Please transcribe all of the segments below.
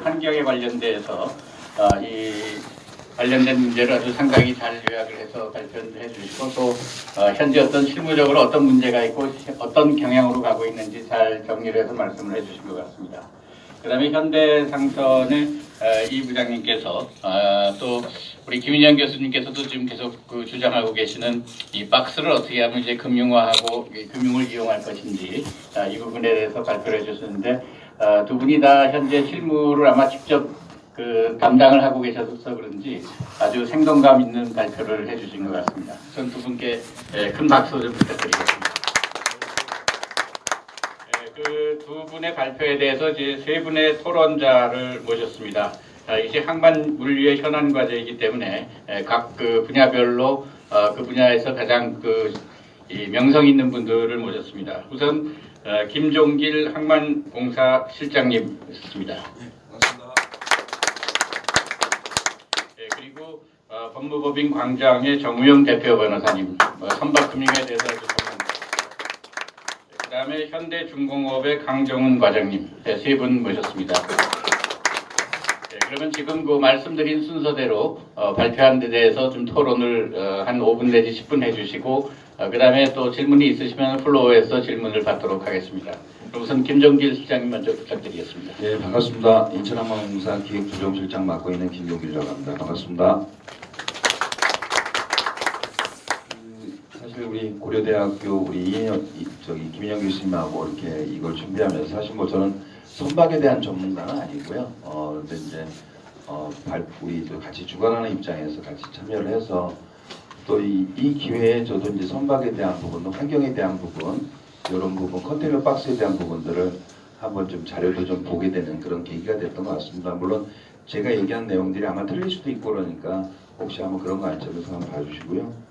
환경에 관련돼서 이 관련된 문제를 아주 상당히 잘 요약을 해서 발표를 해주시고 또 현재 어떤 실무적으로 어떤 문제가 있고 어떤 경향으로 가고 있는지 잘 정리를 해서 말씀을 해주신 것 같습니다. 그 다음에 현대상선의 이 부장님께서 또 우리 김인영 교수님께서도 지금 계속 주장하고 계시는 이 박스를 어떻게 하면 이제 금융화하고 금융을 이용할 것인지 이 부분에 대해서 발표를 해주셨는데 두 분이 다 현재 실무를 아마 직접 담당을 하고 계셔서 그런지 아주 생동감 있는 발표를 해주신 것 같습니다. 전 두 분께 큰 박수 좀 부탁드리겠습니다. 그 두 분의 발표에 대해서 이제 세 분의 토론자를 모셨습니다. 이제 항만 물류의 현안 과제이기 때문에 각 분야별로 그 분야에서 가장 이 명성 있는 분들을 모셨습니다. 우선 김종길 항만공사 실장님 모셨습니다. 반갑습니다. 그리고 법무법인 광장의 정우영 대표 변호사님, 선박금융에 대해서 그 다음에 현대중공업의 강정훈 과장님, 세 분 모셨습니다. 그러면 지금 말씀드린 순서대로 발표한 데 대해서 좀 토론을 한 5분 내지 10분 해주시고 그 다음에 또 질문이 있으시면 플로어에서 질문을 받도록 하겠습니다. 우선 김종길 실장님 먼저 부탁드리겠습니다. 네, 반갑습니다. 인천항만공사 기획조정실장 맡고 있는 김종길이라고 합니다. 반갑습니다. 사실 우리 고려대학교 우리 김인영 교수님하고 이렇게 이걸 준비하면서 사실 저는 선박에 대한 전문가는 아니고요. 근데 이제 우리 같이 주관하는 입장에서 같이 참여를 해서 또 이 기회에 저도 이제 선박에 대한 부분, 환경에 대한 부분, 이런 부분, 컨테이너 박스에 대한 부분들을 한번 좀 자료도 좀 보게 되는 그런 계기가 됐던 것 같습니다. 물론 제가 얘기한 내용들이 아마 틀릴 수도 있고 그러니까 혹시 한번 그런 관점에서 한번 봐주시고요.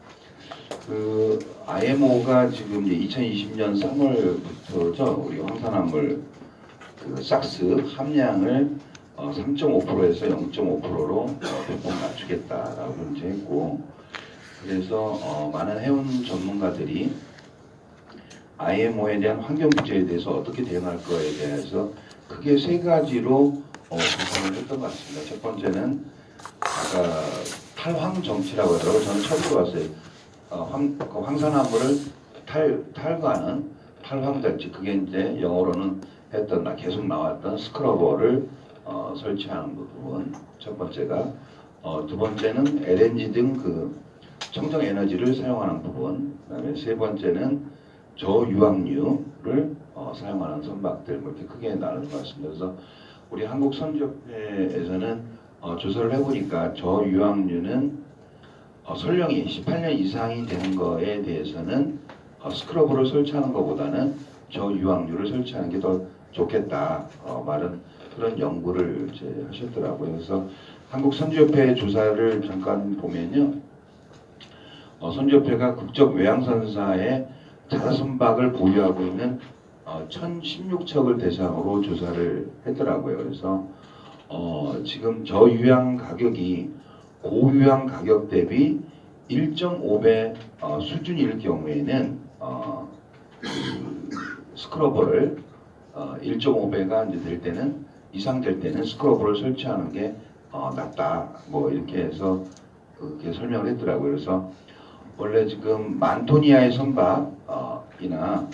IMO가 지금 이제 2020년 3월부터죠. 우리 황산화물 삭스 함량을 3.5%에서 0.5%로 대폭 낮추겠다라고 이제 했고, 그래서 많은 해운 전문가들이 IMO에 대한 환경 규제에 대해서 어떻게 대응할 거에 대해서 크게 세 가지로 구성을 했던 것 같습니다. 첫 번째는 아까 탈황 정치라고 하더라고요. 저는 처음 들어봤어요. 황산화물을 탈과하는 탈황 정치, 그게 이제 영어로는 계속 나왔던 스크러버를 설치하는 부분 첫 번째가, 두 번째는 LNG 등 청정 에너지를 사용하는 부분, 그다음에 세 번째는 저유황유를 사용하는 선박들, 이렇게 크게 나누는 것 같습니다. 그래서 우리 한국선주협회에서는 조사를 해보니까 저유황유는 설령이 18년 이상이 되는 거에 대해서는 스크러버를 설치하는 것보다는 저유황유를 설치하는 게 더 좋겠다 말은 그런 연구를 이제 하셨더라고요. 그래서 한국선주협회 조사를 잠깐 보면요, 선주협회가 국적 외항선사에 자라선박을 보유하고 있는 1016척을 대상으로 조사를 했더라고요. 그래서 지금 저유황 가격이 고유황 가격 대비 1.5배 수준일 경우에는 스크러버를 1.5배가 이제 될 때는 이상 될 때는 스크러버를 설치하는 게 낫다. 이렇게 해서 그렇게 설명을 했더라고요. 그래서 원래 지금 만 톤 이하의 선박이나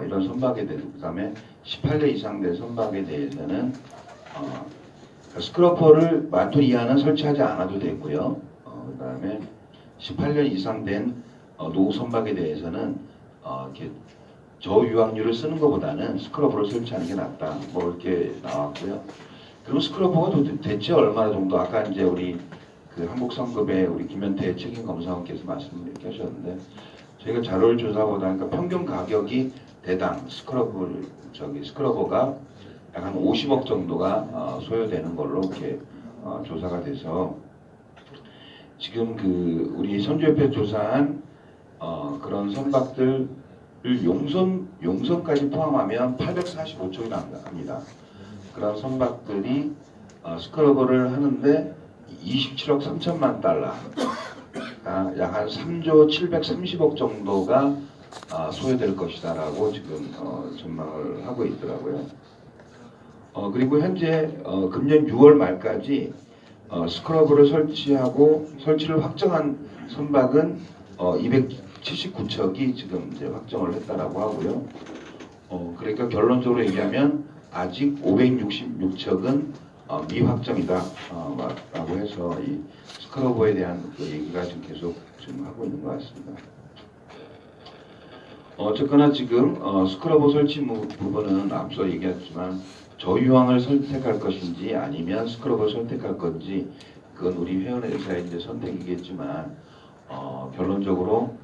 이런 선박에 대해서, 그다음에 18년 이상 된 선박에 대해서는 스크러버를 만 톤 이하는 설치하지 않아도 되고요. 그다음에 18년 이상 된 노후 선박에 대해서는 이렇게 저유황유를 쓰는 것보다는 스크러버를 설치하는 게 낫다. 이렇게 나왔고요. 그럼 스크러버가 대체 얼마나 정도, 아까 이제 우리 한국성급의 우리 김현태 책임검사원께서 말씀을 이렇게 하셨는데, 저희가 자료를 조사보다 하니까 평균 가격이 대당 스크러버가 약 한 50억 정도가 소요되는 걸로 이렇게 조사가 돼서, 지금 우리 선주협회 조사한 그런 선박들을 용선까지 포함하면 845척이 합니다. 그런 선박들이 스크러버를 하는데 27억 3천만 달러, 약 한 3조 730억 정도가 소요될 것이다라고 지금 전망을 하고 있더라고요. 그리고 현재 금년 6월 말까지 스크러브를 설치를 확정한 선박은 279척이 지금 이제 확정을 했다라고 하고요. 그러니까 결론적으로 얘기하면 아직 566척은 미확정이다 라고 해서 이 스크러버에 대한 그 얘기가 지금 계속 지금 하고 있는 것 같습니다. 어쨌거나 지금 스크러버 설치 부분은 앞서 얘기했지만 저유황을 선택할 것인지 아니면 스크러버 선택할 건지 그건 우리 회원회사의 이제 선택이겠지만 결론적으로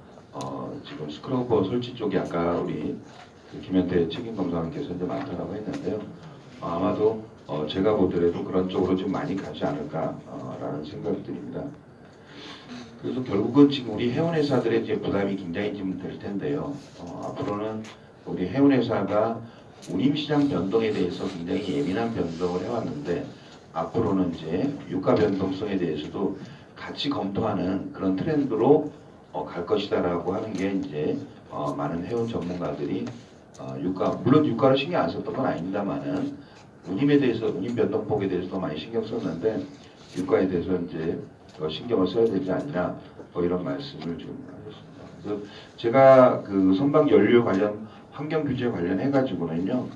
지금 스크러버 설치 쪽이 아까 우리 김현태 책임검사님께서 이제 많다라고 했는데요. 아마도 제가 보더라도 그런 쪽으로 좀 많이 가지 않을까라는 생각이 듭니다. 그래서 결국은 지금 우리 회원회사들의 이제 부담이 굉장히 좀 될 텐데요. 앞으로는 우리 회원회사가 운임시장 변동에 대해서 굉장히 예민한 변동을 해왔는데 앞으로는 이제 유가 변동성에 대해서도 같이 검토하는 그런 트렌드로 갈 것이다라고 하는 게 이제 많은 회원 전문가들이 물론 유가를 신경 안 썼던 건 아닙니다만은 운임에 대해서 운임 변동폭에 대해서도 많이 신경 썼는데 유가에 대해서 이제 신경을 써야 되지 않냐 이런 말씀을 좀 하겠습니다. 그래서 제가 그 선박 연료 관련 환경 규제 관련해 가지고는요.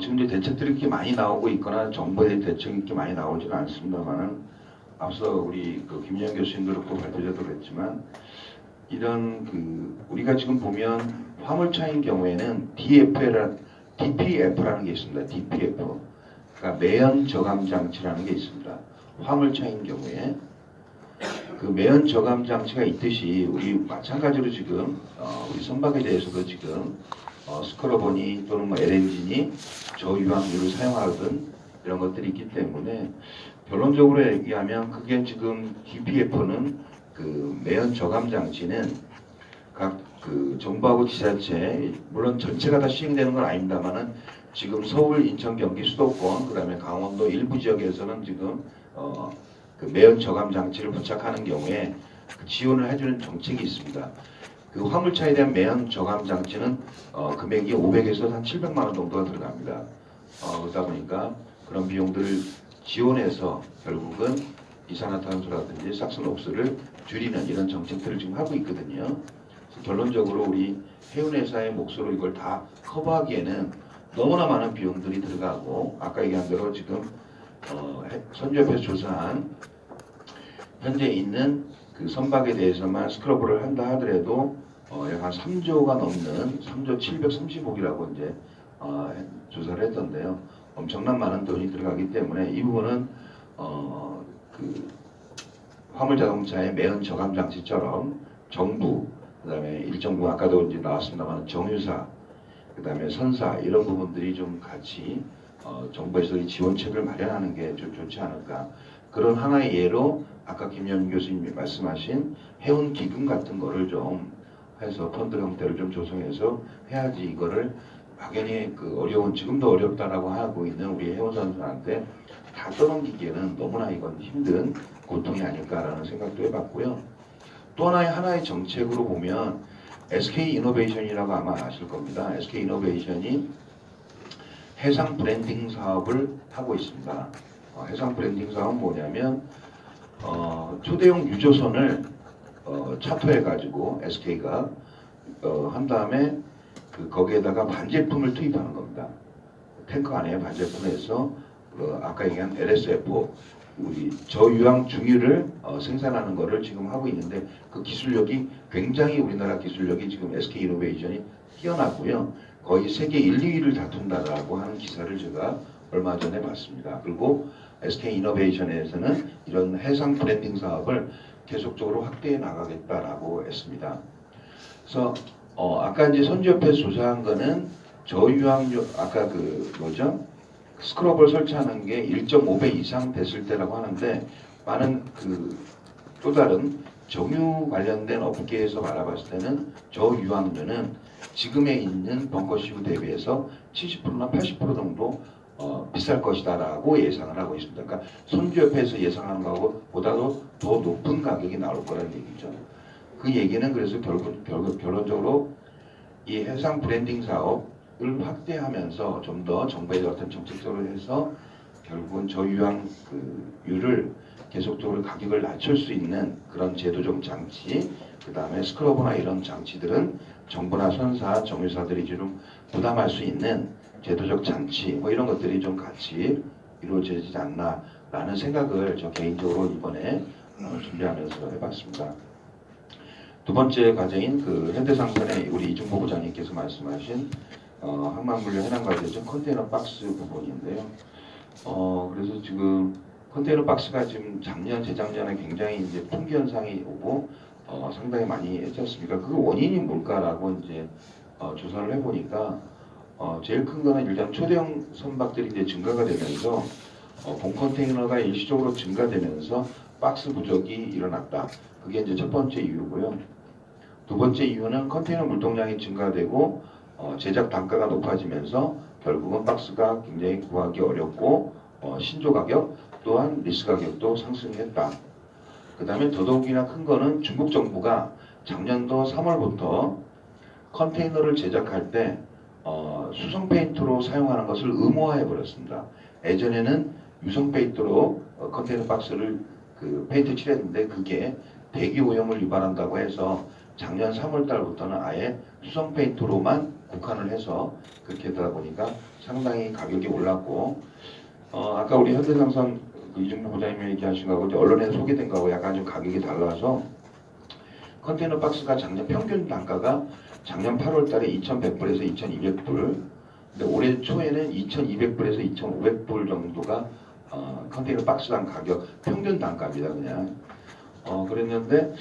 지금 이제 대책들이 이렇게 많이 나오고 있거나 정부의 대책이 이렇게 많이 나오지는 않습니다만은 앞서 우리 그 김영 교수님도 그렇고 발표자도 그랬지만 이런 우리가 지금 보면 화물차인 경우에는 DPF라는 게 있습니다. DPF. 그러니까 매연 저감 장치라는 게 있습니다. 화물차인 경우에 그 매연 저감 장치가 있듯이 우리 마찬가지로 지금 우리 선박에 대해서도 지금 스크러버니 또는 뭐 LNG니 저유황유를 사용하든 이런 것들이 있기 때문에 결론적으로 얘기하면 그게 지금 DPF는 그 매연 저감 장치는 각 그 정부하고 지자체 물론 전체가 다 시행되는 건 아닙니다만은 지금 서울, 인천, 경기, 수도권 그다음에 강원도 일부 지역에서는 지금 그 매연 저감 장치를 부착하는 경우에 그 지원을 해주는 정책이 있습니다. 그 화물차에 대한 매연 저감 장치는 금액이 500에서 한 700만 원 정도가 들어갑니다. 그러다 보니까 그런 비용들을 지원해서 결국은 이산화탄소라든지 싹스녹스를 줄이는 이런 정책들을 지금 하고 있거든요. 그래서 결론적으로 우리 해운회사의 몫으로 이걸 다 커버하기에는 너무나 많은 비용들이 들어가고 아까 얘기한 대로 지금 선주협회에서 조사한 현재 있는 그 선박에 대해서만 스크러버를 한다 하더라도 약 한 3조가 넘는 3조 730억이라고 이제 조사를 했던데요. 엄청난 많은 돈이 들어가기 때문에 이 부분은 그 화물 자동차의 매연 저감 장치처럼 정부 그다음에 일정 부분 아까도 이제 나왔습니다만 정유사 그다음에 선사 이런 부분들이 좀 같이 정부에서 이 지원책을 마련하는 게 좀 좋지 않을까. 그런 하나의 예로 아까 김현 교수님이 말씀하신 해운 기금 같은 거를 좀 해서 펀드 형태를 좀 조성해서 해야지 이거를 막연히 그 어려운 지금도 어렵다라고 하고 있는 우리 해운 선수한테 다 떠넘기기에는 너무나 이건 힘든 고통이 아닐까라는 생각도 해봤고요. 또 하나의 정책으로 보면 SK 이노베이션이라고 아마 아실 겁니다. SK 이노베이션이 해상 브랜딩 사업을 하고 있습니다. 해상 브랜딩 사업은 뭐냐면 초대형 유조선을 차토해가지고 SK가 한 다음에 거기에다가 반제품을 투입하는 겁니다. 탱커 안에 반제품을 해서 아까 얘기한 LSFO 우리 저유황 중유를 생산하는 거를 지금 하고 있는데 그 기술력이 굉장히 우리나라 기술력이 지금 SK 이노베이션이 뛰어나고요. 거의 세계 1, 2위를 다툰다라고 하는 기사를 제가 얼마 전에 봤습니다. 그리고 SK 이노베이션에서는 이런 해상 브랜딩 사업을 계속적으로 확대해 나가겠다라고 했습니다. 그래서 아까 이제 선주협회에서 조사한 거는 저유황유 아까 스크러버를 설치하는 게 1.5배 이상 됐을 때라고 하는데 많은 또 다른 정유 관련된 업계에서 알아봤을 때는 저유황유는 지금에 있는 벙커시브 대비해서 70%나 80% 정도 비쌀 것이다라고 예상을 하고 있습니다. 그러니까 선주협회에서 예상하는 것보다도 더 높은 가격이 나올 거라는 얘기죠. 그 얘기는 그래서 결론적으로 이 해상 브랜딩 사업 확대하면서 좀 더 정부의 어떤 정책적으로 해서 결국은 저유황율을 계속적으로 가격을 낮출 수 있는 그런 제도적 장치, 그 다음에 스크러브나 이런 장치들은 정부나 선사, 정유사들이 좀 부담할 수 있는 제도적 장치 뭐 이런 것들이 좀 같이 이루어지지 않나라는 생각을 저 개인적으로 이번에 준비하면서 해봤습니다. 두 번째 과제인 그 현대상선의 우리 이중보 부장님께서 말씀하신 항만물류 해당 과제죠. 컨테이너 박스 부분인데요. 그래서 지금 컨테이너 박스가 지금 작년, 재작년에 굉장히 이제 품귀 현상이 오고 상당히 많이 했지 않습니까? 그 원인이 뭘까라고 이제 조사를 해보니까 제일 큰 거는 일단 초대형 선박들이 이제 증가가 되면서 본 컨테이너가 일시적으로 증가되면서 박스 부족이 일어났다. 그게 이제 첫 번째 이유고요. 두 번째 이유는 컨테이너 물동량이 증가되고 제작 단가가 높아지면서 결국은 박스가 굉장히 구하기 어렵고 신조 가격 또한 리스 가격도 상승했다. 그 다음에 더더욱이나 큰 거는 중국 정부가 작년도 3월부터 컨테이너를 제작할 때 수성 페인트로 사용하는 것을 의무화해 버렸습니다. 예전에는 유성 페인트로 컨테이너 박스를 그 페인트 칠했는데 그게 대기 오염을 유발한다고 해서 작년 3월 달부터는 아예 수성 페인트로만 국한을 해서 그렇게 하다 보니까 상당히 가격이 올랐고 아까 우리 현대상선 이중보 부장님이 얘기하신 거하고 이제 언론에 소개된 거하고 약간 좀 가격이 달라서 컨테이너 박스가 작년 평균 단가가 작년 8월 달에 2,100불에서 2,200불 근데 올해 초에는 2,200불에서 2,500불 정도가 컨테이너 박스당 가격 평균 단가입니다. 그냥 그랬는데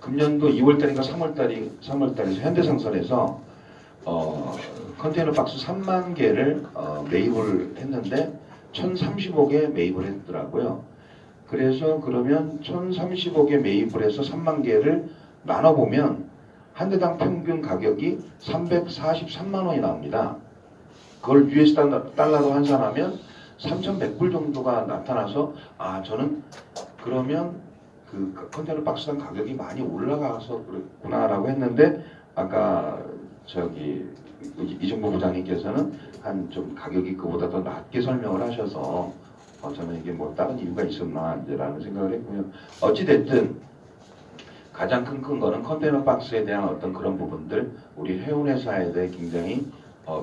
금년도 2월달인가 3월달에서 현대상선에서 컨테이너 박스 3만 개를 매입을 했는데 1,030억에 매입을 했더라고요. 그래서 그러면 1,030억에 매입을 해서 3만 개를 나눠보면 한 대당 평균 가격이 343만 원이 나옵니다. 그걸 US 달러로 환산하면 3,100불 정도가 나타나서 저는 그러면 그 컨테이너 박스당 가격이 많이 올라가서 그렇구나라고 했는데 아까 저기 이중보 부장님께서는 한 좀 가격이 그보다 더 낮게 설명을 하셔서 저는 이게 뭐 다른 이유가 있었나 이제라는 생각을 했고요. 어찌 됐든 가장 큰 거는 컨테이너 박스에 대한 어떤 그런 부분들 우리 해운 회사에 대해 굉장히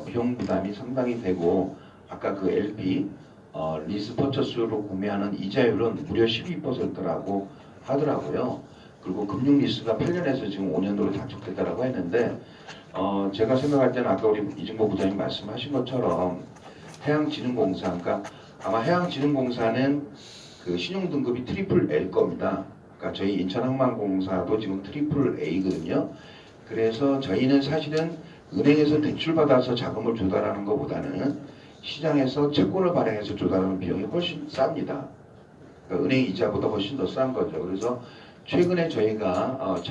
비용 부담이 상당히 되고 아까 그 LP 리스 퍼처스로 구매하는 이자율은 무려 12%라고 하더라고요. 그리고 금융 리스가 8년에서 지금 5년도로 단축됐다라고 했는데 제가 생각할 때는 아까 우리 이중보 부장님 말씀하신 것처럼 해양진흥공사, 그러니까 아마 해양진흥공사는 그 신용등급이 트리플 L 겁니다. 그러니까 저희 인천항만공사도 지금 트리플 A거든요. 그래서 저희는 사실은 은행에서 대출 받아서 자금을 조달하는 것보다는 시장에서 채권을 발행해서 조달하는 비용이 훨씬 쌉니다. 그러니까 은행 이자보다 훨씬 더 싼 거죠. 그래서 최근에 저희가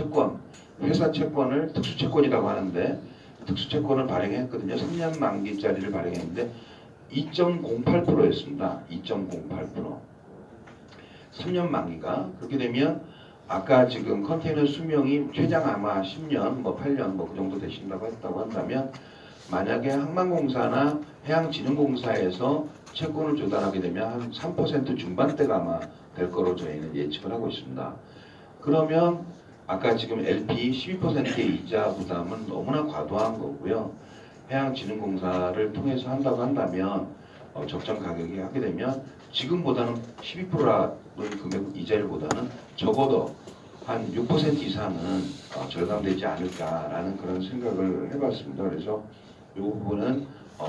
회사 채권을 특수채권이라고 하는데 특수채권을 발행했거든요. 3년 만기짜리를 발행했는데 2.08%였습니다. 2.08%. 3년 만기가 그렇게 되면 아까 지금 컨테이너 수명이 최장 아마 10년, 뭐 8년 뭐 그 정도 되신다고 했다고 한다면 만약에 항만공사나 해양진흥공사에서 채권을 조달하게 되면 한 3% 중반대가 아마 될 거로 저희는 예측을 하고 있습니다. 그러면 아까 지금 LP 12%의 이자 부담은 너무나 과도한 거고요. 해양진흥공사를 통해서 한다고 한다면 적정 가격이 하게 되면 지금보다는 12%라는 금액 이자율보다는 적어도 한 6% 이상은 절감되지 않을까라는 그런 생각을 해봤습니다. 그래서 이 부분은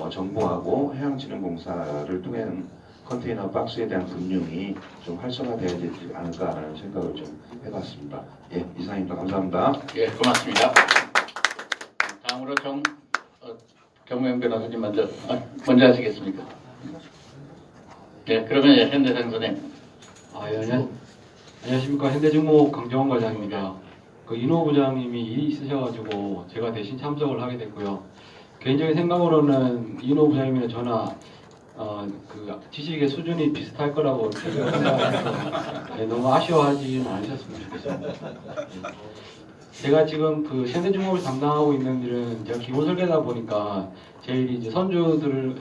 정부하고 해양진흥공사를 통한 컨테이너 박스에 대한 금융이 좀 활성화되어야 되지 않을까라는 생각을 좀 해봤습니다. 예, 이상입니다. 감사합니다. 예, 고맙습니다. 다음으로 정무영 변호사님 먼저 하시겠습니까? 네, 그러면 현대상선에 안녕하십니까. 현대중목 강정원 과장입니다. 그 인호 부장님이 일이 있으셔가지고 제가 대신 참석을 하게 됐고요. 개인적인 생각으로는 인호 부장님이나 저나 그 지식의 수준이 비슷할 거라고 생각해서 너무 아쉬워하지는 않으셨으면 좋겠습니다. 제가 지금 그 현대중공업을 담당하고 있는 일은 제가 기본 설계다 보니까 제일 이제 선조분들을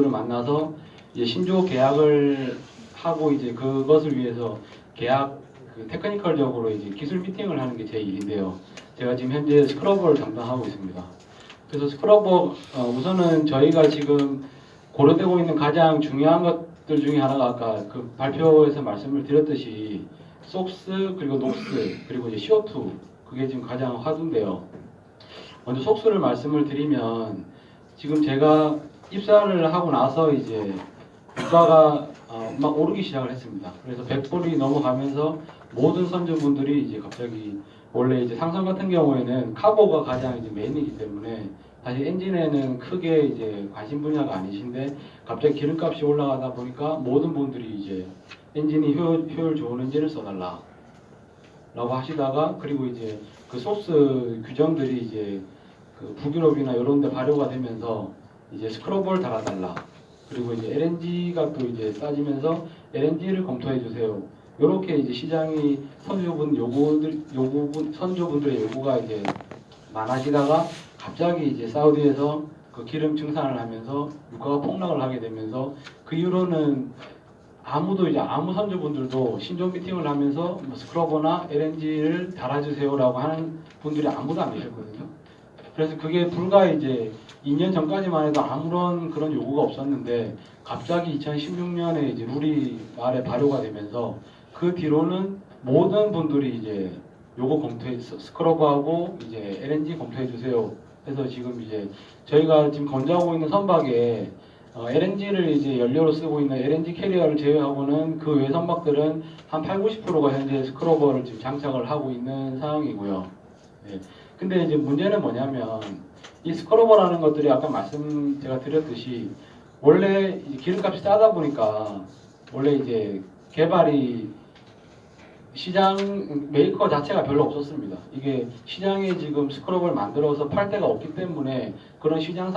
만나서 이제 신조 계약을 하고 이제 그것을 위해서 계약 그 테크니컬적으로 이제 기술 미팅을 하는 게 제 일인데요. 제가 지금 현재 스크러버를 담당하고 있습니다. 그래서 스크러버 우선은 저희가 지금 고려되고 있는 가장 중요한 것들 중에 하나가 아까 그 발표에서 말씀을 드렸듯이 속스 그리고 녹스 그리고 이제 CO2 그게 지금 가장 화두인데요. 먼저 속스를 말씀을 드리면 지금 제가 입사를 하고 나서 이제 물가가 막 오르기 시작을 했습니다. 그래서 100불이 넘어가면서 모든 선주분들이 이제 갑자기 원래 이제 상선 같은 경우에는 카고가 가장 이제 메인이기 때문에 사실 엔진에는 크게 이제 관심 분야가 아니신데 갑자기 기름값이 올라가다 보니까 모든 분들이 이제 엔진이 효율 좋은 엔진을 써달라 라고 하시다가 그리고 이제 그 소스 규정들이 이제 그 북유럽이나 이런 데 발효가 되면서 이제 스크러버를 달아달라 그리고 이제 LNG가 또 이제 따지면서 LNG를 검토해 주세요. 이렇게 이제 시장이 선조분들의 요구가 이제 많아지다가 갑자기 이제 사우디에서 그 기름 증산을 하면서 유가가 폭락을 하게 되면서 그 이후로는 아무도 이제 아무 선조분들도 신조 미팅을 하면서 뭐 스크러버나 LNG를 달아주세요라고 하는 분들이 아무도 안 계셨거든요. 그래서 그게 불과 이제 2년 전까지만 해도 아무런 그런 요구가 없었는데 갑자기 2016년에 이제 룰이 말에 발효가 되면서 그 뒤로는 모든 분들이 이제 요거 검토해 스크러버하고 이제 LNG 검토해 주세요. 그래서 지금 이제 저희가 지금 건조하고 있는 선박에 LNG를 이제 연료로 쓰고 있는 LNG 캐리어를 제외하고는 그 외 선박들은 한 80~90%가 현재 스크러버를 지금 장착을 하고 있는 상황이고요. 네. 근데 이제 문제는 뭐냐면 이 스크러버라는 것들이 아까 말씀 제가 드렸듯이 원래 기름값이 싸다 보니까 원래 이제 개발이 시장 메이커 자체가 별로 없었습니다. 이게 시장에 지금 스크러버를 만들어서 팔 데가 없기 때문에 그런 시장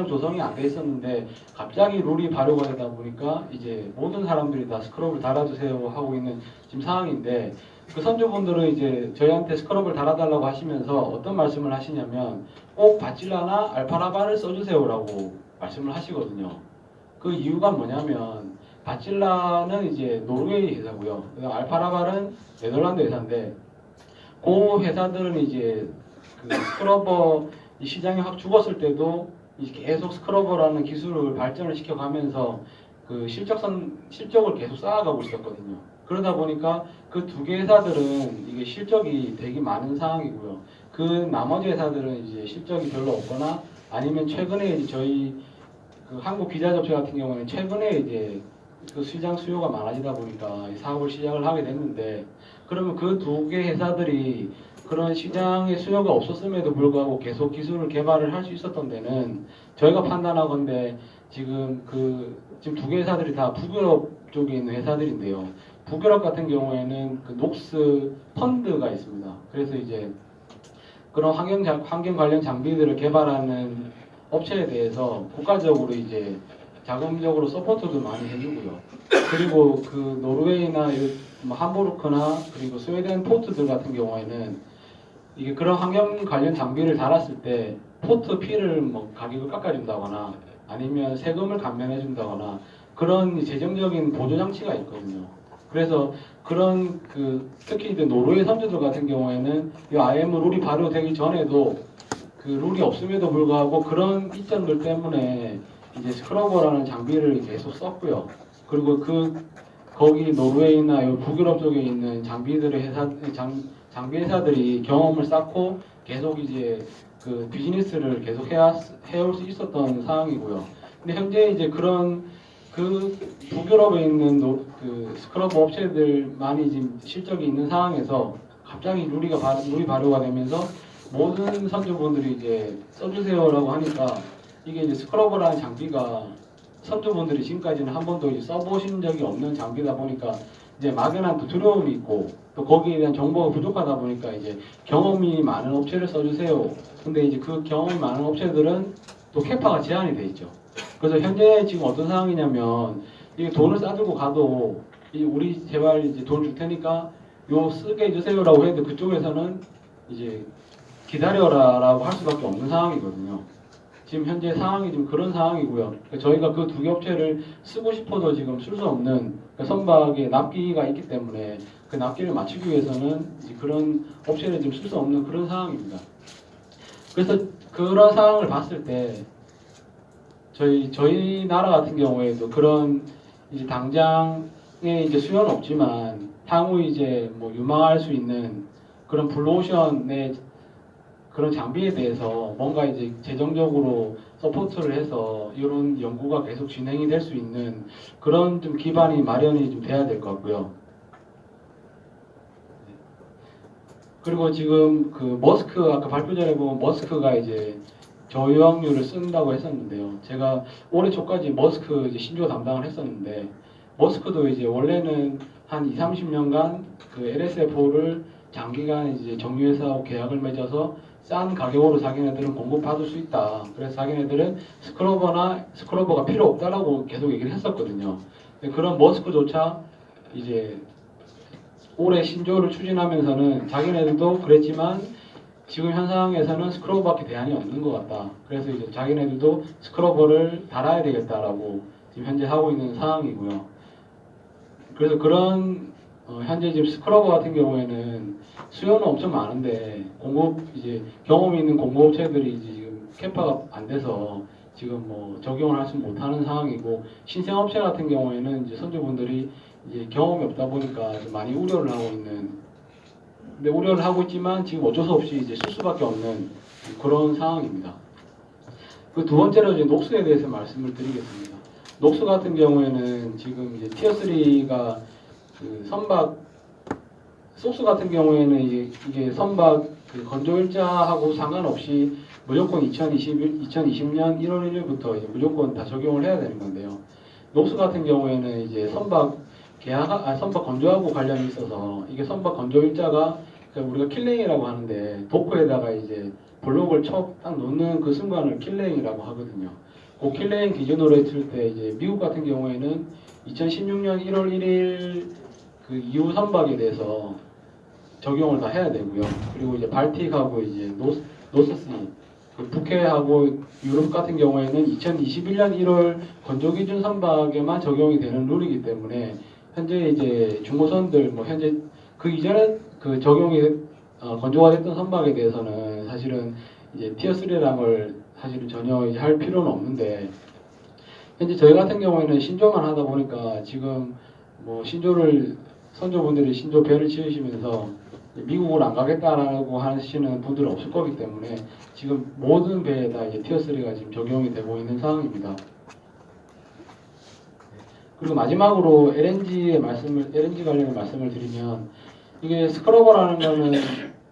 조성이 안 돼 있었는데 갑자기 룰이 발효가 되다 보니까 이제 모든 사람들이 다 스크러버를 달아주세요 하고 있는 지금 상황인데 그 선조분들은 이제 저희한테 스크러버를 달아달라고 하시면서 어떤 말씀을 하시냐면 꼭 바질라나 알파라바를 써주세요라고 말씀을 하시거든요. 그 이유가 뭐냐면 바질라는 이제 노르웨이 회사고요. 알파라발은 네덜란드 회사인데 그 회사들은 이제 그 스크러버 시장이 확 죽었을 때도 계속 스크러버라는 기술을 발전을 시켜가면서 그 실적을 계속 쌓아가고 있었거든요. 그러다 보니까 그 두 개 회사들은 이게 실적이 되게 많은 상황이고요. 그 나머지 회사들은 이제 실적이 별로 없거나 아니면 최근에 이제 저희 그 한국 기자접체 같은 경우는 최근에 이제 그 시장 수요가 많아지다 보니까 이 사업을 시작을 하게 됐는데 그러면 그 두 개 회사들이 그런 시장의 수요가 없었음에도 불구하고 계속 기술을 개발을 할 수 있었던 데는 저희가 판단하건대 지금 지금 두 개 회사들이 다 북유럽 쪽에 있는 회사들인데요. 북유럽 같은 경우에는 그 녹스 펀드가 있습니다. 그래서 이제 그런 환경 관련 장비들을 개발하는 업체에 대해서 국가적으로 이제 자금적으로 서포트도 많이 해주고요. 그리고 그 노르웨이나 함부르크나 그리고 스웨덴 포트들 같은 경우에는 이게 그런 환경 관련 장비를 달았을 때 포트 피를 뭐 가격을 깎아준다거나 아니면 세금을 감면해준다거나 그런 재정적인 보조 장치가 있거든요. 그래서 그런 특히 이제 노르웨이 선주들 같은 경우에는 이 IM 룰이 발효되기 전에도 그 룰이 없음에도 불구하고 그런 이점들 때문에 이제 스크러버라는 장비를 계속 썼고요. 그리고 거기 노르웨이나 북유럽 쪽에 있는 장비 회사들이 경험을 쌓고 계속 이제 그 비즈니스를 계속 해올 수 있었던 상황이고요. 근데 현재 이제 그런 그 북유럽에 있는 그 스크러버 업체들만이 지금 실적이 있는 상황에서 갑자기 룰이 발효가 되면서 모든 선주분들이 이제 써주세요라고 하니까 이게 이제 스크러버라는 장비가 선주분들이 지금까지는 한 번도 이제 써보신 적이 없는 장비다 보니까 이제 막연한 또 두려움이 있고 또 거기에 대한 정보가 부족하다 보니까 이제 경험이 많은 업체를 써주세요. 근데 이제 그 경험이 많은 업체들은 또 캐파가 제한이 돼 있죠. 그래서 현재 지금 어떤 상황이냐면 이게 돈을 싸들고 가도 우리 제발 이제 돈 줄 테니까 요 쓰게 해주세요라고 했는데 그쪽에서는 이제 기다려라라고 할 수밖에 없는 상황이거든요. 지금 현재 상황이 좀 그런 상황이고요. 그러니까 저희가 그 두 개 업체를 쓰고 싶어도 지금 쓸 수 없는 그러니까 선박에 납기가 있기 때문에 그 납기를 맞추기 위해서는 이제 그런 업체를 좀 쓸 수 없는 그런 상황입니다. 그래서 그런 상황을 봤을 때 저희 나라 같은 경우에도 그런 이제 당장에 이제 수요는 없지만 향후 이제 뭐 유망할 수 있는 그런 블루오션의 그런 장비에 대해서 뭔가 이제 재정적으로 서포트를 해서 이런 연구가 계속 진행이 될 수 있는 그런 좀 기반이 마련이 좀 돼야 될 것 같고요. 그리고 지금 그 머스크 아까 발표 전에 보면 머스크가 이제 저유황률을 쓴다고 했었는데요. 제가 올해 초까지 머스크 이제 신조 담당을 했었는데 머스크도 이제 원래는 한 20, 30년간 그 LSFO를 장기간 이제 정유회사하고 계약을 맺어서 싼 가격으로 자기네들은 공급받을 수 있다. 그래서 자기네들은 스크러버가 필요 없다라고 계속 얘기를 했었거든요. 그런 머스크조차 이제 올해 신조를 추진하면서는 자기네들도 그랬지만 지금 현 상황에서는 스크러버밖에 대안이 없는 것 같다. 그래서 이제 자기네들도 스크러버를 달아야 되겠다라고 지금 현재 하고 있는 상황이고요. 그래서 그런 현재 지금 스크러버 같은 경우에는 수요는 엄청 많은데 공급 이제 경험 있는 공급업체들이 이제 지금 캐파가 안 돼서 지금 뭐 적용을 할 수 못하는 상황이고 신생업체 같은 경우에는 이제 선주분들이 이제 경험이 없다 보니까 좀 많이 우려를 하고 있는. 근데 우려를 하고 있지만 지금 어쩔 수 없이 이제 쓸 수밖에 없는 그런 상황입니다. 그 두 번째로 이제 녹수에 대해서 말씀을 드리겠습니다. 녹수 같은 경우에는 지금 이제 티어 3가 그 선박 속수 같은 경우에는 이게 선박 그 건조 일자하고 상관없이 무조건 2020년 1월 1일부터 이제 무조건 다 적용을 해야 되는 건데요. 녹수 같은 경우에는 이제 선박 선박 건조하고 관련이 있어서 이게 선박 건조 일자가 우리가 킬레잉이라고 하는데 도크에다가 이제 블록을 딱 놓는 그 순간을 킬레잉이라고 하거든요. 그 킬레잉 기준으로 했을 때 이제 미국 같은 경우에는 2016년 1월 1일 그 이후 선박에 대해서 적용을 다 해야 되고요. 그리고 이제 발틱하고 이제 노스시, 그 북해하고 유럽 같은 경우에는 2021년 1월 건조 기준 선박에만 적용이 되는 룰이기 때문에 현재 이제 중고선들 뭐 현재 그 이전에 그 적용이 건조가 됐던 선박에 대해서는 사실은 이제 티어 3라는 걸 사실은 전혀 이제 할 필요는 없는데 현재 저희 같은 경우에는 신조만 하다 보니까 지금 뭐 선조분들이 신조 배를 치우시면서 미국을 안 가겠다라고 하시는 분들은 없을 거기 때문에 지금 모든 배에다 이제 티어 3가 지금 적용이 되고 있는 상황입니다. 그리고 마지막으로 LNG 관련해 말씀을 드리면 이게 스크러버라는 거는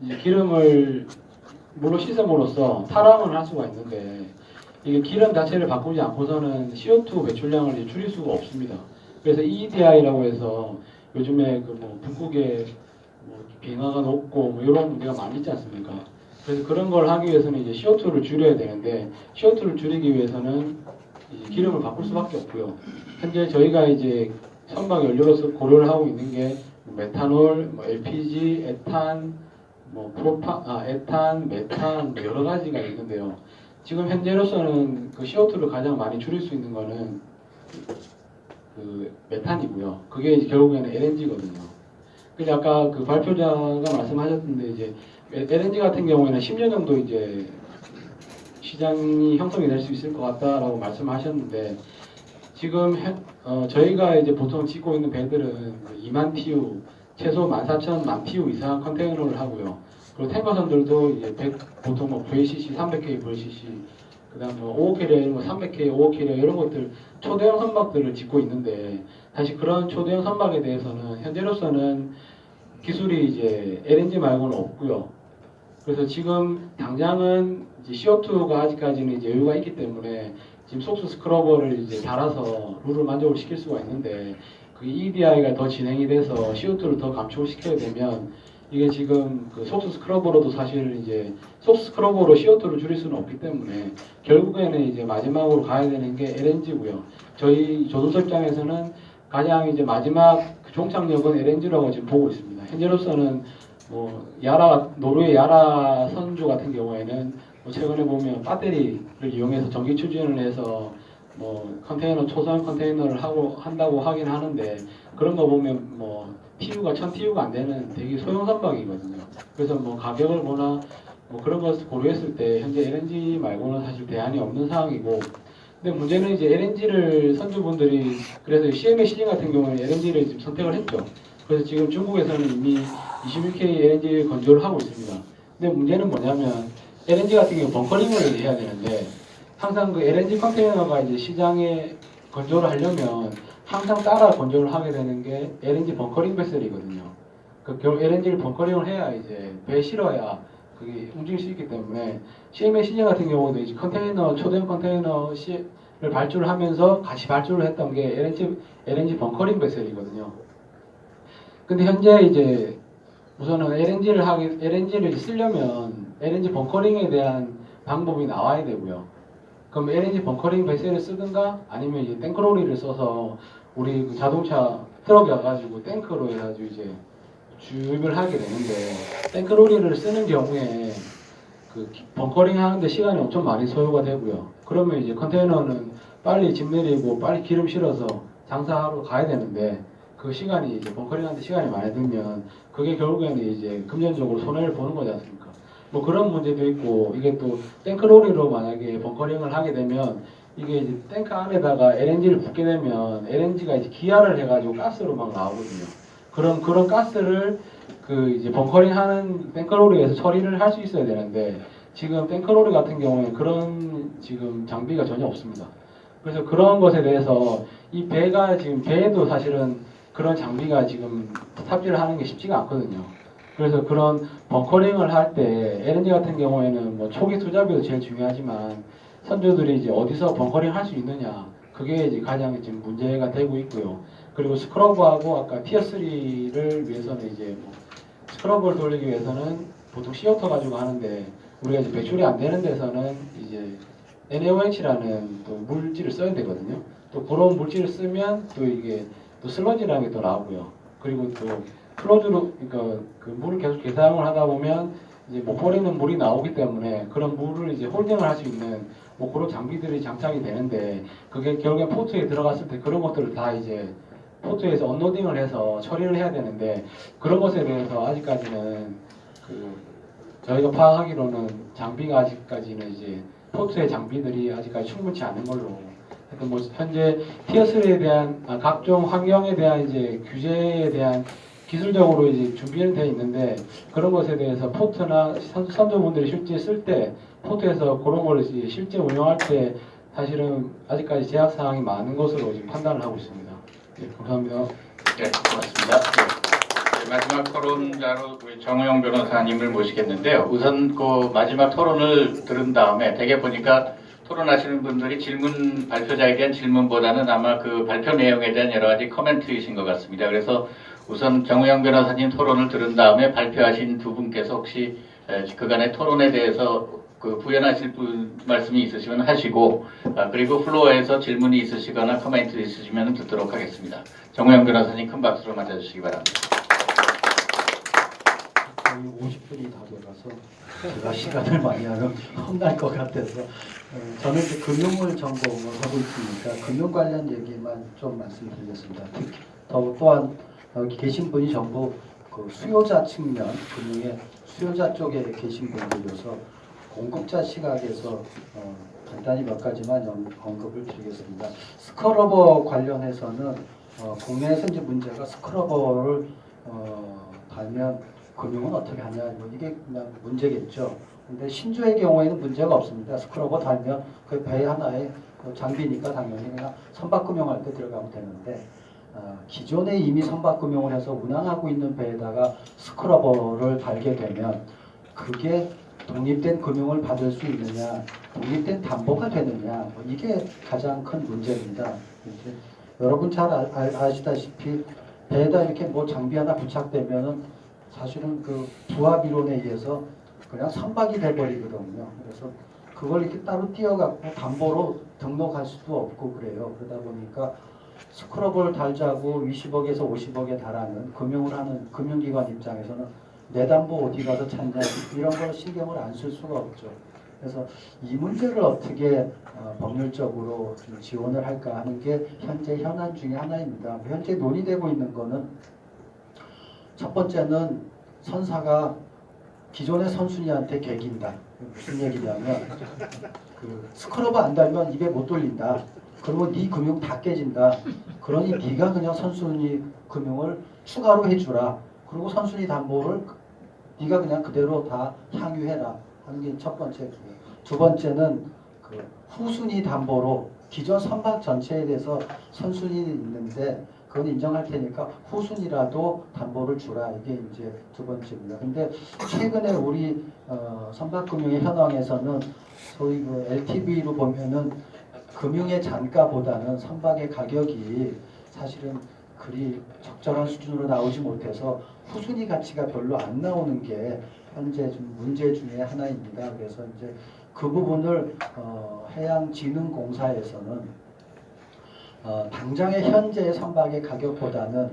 이제 기름을 물로 씻음으로써 탈항을 할 수가 있는데 이게 기름 자체를 바꾸지 않고서는 CO2 배출량을 이제 줄일 수가 없습니다. 그래서 EEDI라고 해서 요즘에 그 뭐 북극에 뭐 빙하가 높고 뭐 이런 문제가 많이 있지 않습니까? 그래서 그런 걸 하기 위해서는 이제 CO2를 줄여야 되는데 CO2를 줄이기 위해서는 이제 기름을 바꿀 수밖에 없고요. 현재 저희가 이제 선박 연료로서 고려를 하고 있는 게 메탄올, 뭐 LPG, 에탄, 에탄, 메탄 뭐 여러 가지가 있는데요. 지금 현재로서는 그 CO2를 가장 많이 줄일 수 있는 거는 그 메탄이고요. 그게 이제 결국에는 LNG거든요. 근데 아까 그 발표자가 말씀하셨는데 이제 LNG 같은 경우에는 10년 정도 이제 시장이 형성이 될 수 있을 것 같다라고 말씀하셨는데 지금 저희가 이제 보통 짓고 있는 배들은 2만 TU, 최소 14,000만 TU 이상 컨테이너를 하고요. 그리고 탱커선들도 이제 보통 뭐 VCC, 300K, VCC, 그다음 뭐 5호캐리어, 뭐 300K, 5호캐리어 이런 것들 초대형 선박들을 짓고 있는데 사실 그런 초대형 선박에 대해서는 현재로서는 기술이 이제 LNG 말고는 없고요. 그래서 지금 당장은 이제 CO2가 아직까지는 이제 여유가 있기 때문에 지금 속수 스크러버를 이제 달아서 룰을 만족을 시킬 수가 있는데 그 EDI가 더 진행이 돼서 CO2를 더 감축을 시켜야 되면 이게 지금 그 속수 스크러버로도 사실 이제 속수 스크러버로 CO2를 줄일 수는 없기 때문에 결국에는 이제 마지막으로 가야 되는 게 LNG고요. 저희 조선소 입장에서는 가장 이제 마지막 그 종착역은 LNG라고 지금 보고 있습니다. 현재로서는 뭐 노르웨이 야라 선주 같은 경우에는 뭐 최근에 보면 배터리를 이용해서 전기 추진을 해서 뭐 컨테이너 초소형 컨테이너를 한다고 하긴 하는데 그런 거 보면 뭐 TU가 1000TU가 안 되는 되게 소형 선박이거든요. 그래서 뭐 가격을 보나 뭐 그런 것을 고려했을 때 현재 LNG 말고는 사실 대안이 없는 상황이고, 근데 문제는 이제 LNG를 선주분들이 그래서 CMA 시즌 같은 경우는 LNG를 지금 선택을 했죠. 그래서 지금 중국에서는 이미 21K LNG 건조를 하고 있습니다. 근데 문제는 뭐냐면 LNG 같은 경우 벙커링을 해야 되는데 항상 그 LNG 컨테이너가 이제 시장에 건조를 하려면 항상 따라 건조를 하게 되는 게 LNG 벙커링 베슬이거든요. 그 결국 LNG를 벙커링을 해야 이제 배에 실어야 그게 움직일 수 있기 때문에 CMA 시즌 같은 경우도 이제 컨테이너 초대형 컨테이너를 발주를 하면서 같이 발주를 했던 게 LNG 벙커링 베슬이거든요. 근데 현재 이제 우선은 LNG를 쓰려면 LNG 벙커링에 대한 방법이 나와야 되고요. 그럼 LNG 벙커링 베셀을 쓰든가 아니면 이제 탱크로리를 써서 우리 그 자동차 트럭이 와가지고 탱크로 해가지고 이제 주입을 하게 되는데 탱크로리를 쓰는 경우에 그 벙커링 하는데 시간이 엄청 많이 소요가 되고요. 그러면 이제 컨테이너는 빨리 짐 내리고 빨리 기름 실어서 장사하러 가야 되는데 그 시간이 이제 벙커링하는데 시간이 많이 들면 그게 결국에는 이제 금전적으로 손해를 보는 거지 않습니까? 뭐 그런 문제도 있고 이게 또 탱크로리로 만약에 벙커링을 하게 되면 이게 이제 탱크 안에다가 LNG를 붓게 되면 LNG가 이제 기화를 해가지고 가스로 막 나오거든요. 그런 가스를 그 이제 벙커링하는 탱크로리에서 처리를 할 수 있어야 되는데 지금 탱크로리 같은 경우에 그런 지금 장비가 전혀 없습니다. 그래서 그런 것에 대해서 이 배가 지금 배에도 사실은 그런 장비가 지금 탑재를 하는 게 쉽지가 않거든요. 그래서 그런 벙커링을 할 때 LNG 같은 경우에는 뭐 초기 투자비도 제일 중요하지만 선주들이 이제 어디서 벙커링 할 수 있느냐 그게 이제 가장 지금 문제가 되고 있고요. 그리고 스크러브하고 아까 티어 3를 위해서는 이제 뭐 스크러브를 돌리기 위해서는 보통 CO2 가지고 하는데 우리가 이제 배출이 안 되는 데서는 이제 NaOH라는 또 물질을 써야 되거든요. 또 그런 물질을 쓰면 또 이게 또 슬러지라는 게 또 나오고요. 그리고 또 클로즈로 그러니까 그 물을 계속 개사용을 하다 보면 이제 못 버리는 물이 나오기 때문에 그런 물을 이제 홀딩을 할 수 있는 뭐 그런 장비들이 장착이 되는데 그게 결국엔 포트에 들어갔을 때 그런 것들을 다 이제 포트에서 언로딩을 해서 처리를 해야 되는데 그런 것에 대해서 아직까지는 그 저희가 파악하기로는 장비가 아직까지는 이제 포트의 장비들이 아직까지 충분치 않은 걸로 하여튼 뭐 현재 티어3에 대한 각종 환경에 대한 이제 규제에 대한 기술적으로 이제 준비는 되어 있는데 그런 것에 대해서 포트나 선조분들이 실제 쓸 때 포트에서 그런 걸 이제 실제 운영할 때 사실은 아직까지 제약 사항이 많은 것으로 지금 판단을 하고 있습니다. 네, 감사합니다. 네, 고맙습니다. 네, 마지막 토론자로 우리 정우영 변호사님을 모시겠는데요. 우선 그 마지막 토론을 들은 다음에 대개 보니까 토론하시는 분들이 질문 발표자에 대한 질문보다는 아마 그 발표 내용에 대한 여러 가지 코멘트이신 것 같습니다. 그래서 우선 정우영 변호사님 토론을 들은 다음에 발표하신 두 분께서 혹시 그간의 토론에 대해서 그 부연하실 말씀이 있으시면 하시고 그리고 플로어에서 질문이 있으시거나 코멘트 있으시면 듣도록 하겠습니다. 정우영 변호사님 큰 박수로 맞아주시기 바랍니다. 거의 50분이 다 돼가서 제가 시간을 많이 하면 혼날 것 같아서 저는 이제 금융을 전공을 하고 있으니까 금융 관련 얘기만 좀 말씀드리겠습니다. 또한 여기 계신 분이 전부 그 수요자 측면, 금융의 수요자 쪽에 계신 분들이어서 공급자 시각에서 간단히 몇 가지만 언급을 드리겠습니다. 스크러버 관련해서는 국내에서 이제 문제가 스크러버를 달면 금융은 어떻게 하냐, 뭐 이게 그냥 문제겠죠. 근데 신주의 경우에는 문제가 없습니다. 스크러버 달면 그 배 하나에 장비니까 당연히 그냥 선박금융할 때 들어가면 되는데 기존에 이미 선박금융을 해서 운항하고 있는 배에다가 스크러버를 달게 되면 그게 독립된 금융을 받을 수 있느냐, 독립된 담보가 되느냐, 뭐 이게 가장 큰 문제입니다. 여러분 잘 아시다시피 배에다 이렇게 뭐 장비 하나 부착되면은 사실은 그 부합 이론에 의해서 그냥 선박이 돼버리거든요. 그래서 그걸 이렇게 따로 띄어갖고 담보로 등록할 수도 없고 그래요. 그러다 보니까 스크러버를 달자고 20억에서 50억에 달하는 금융을 하는 금융기관 입장에서는 내 담보 어디 가서 찾냐 이런 걸 신경을 안 쓸 수가 없죠. 그래서 이 문제를 어떻게 법률적으로 좀 지원을 할까 하는 게 현재 현안 중에 하나입니다. 현재 논의되고 있는 거는 첫 번째는 선사가 기존의 선순위한테 개긴다. 무슨 얘기냐면 그 스크러브 안 달면 입에 못 돌린다. 그리고 네 금융 다 깨진다. 그러니 네가 그냥 선순위 금융을 추가로 해주라. 그리고 선순위 담보를 네가 그냥 그대로 다 향유해라 하는 게 첫 번째고요. 두 번째는 그 후순위 담보로 기존 선박 전체에 대해서 선순위 있는데 그건 인정할 테니까 후순위라도 담보를 주라. 이게 이제 두 번째입니다. 근데 최근에 우리 선박금융의 현황에서는 소위 그 LTV로 보면은 금융의 단가보다는 선박의 가격이 사실은 그리 적절한 수준으로 나오지 못해서 후순위 가치가 별로 안 나오는 게 현재 좀 문제 중에 하나입니다. 그래서 이제 그 부분을 해양진흥공사에서는 당장의 현재의 선박의 가격보다는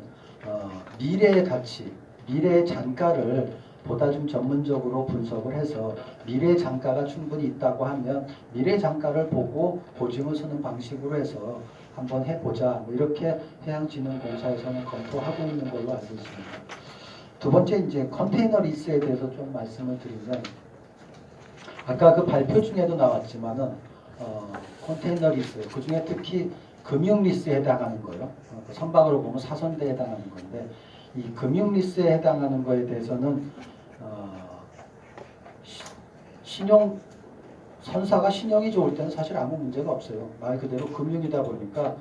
미래의 가치, 미래의 단가를 보다 좀 전문적으로 분석을 해서 미래의 단가가 충분히 있다고 하면 미래 단가를 보고 보증을 서는 방식으로 해서 한번 해보자. 뭐 이렇게 해양진흥공사에서는 검토하고 있는 걸로 알고 있습니다. 두 번째 이제 컨테이너 리스에 대해서 좀 말씀을 드리면 아까 그 발표 중에도 나왔지만은 컨테이너 리스 그 중에 특히 금융 리스에 해당하는 거요. 선박으로 보면 사선대에 해당하는 건데 이 금융 리스에 해당하는 거에 대해서는 신용 선사가 신용이 좋을 때는 사실 아무 문제가 없어요. 말 그대로 금융이다 보니까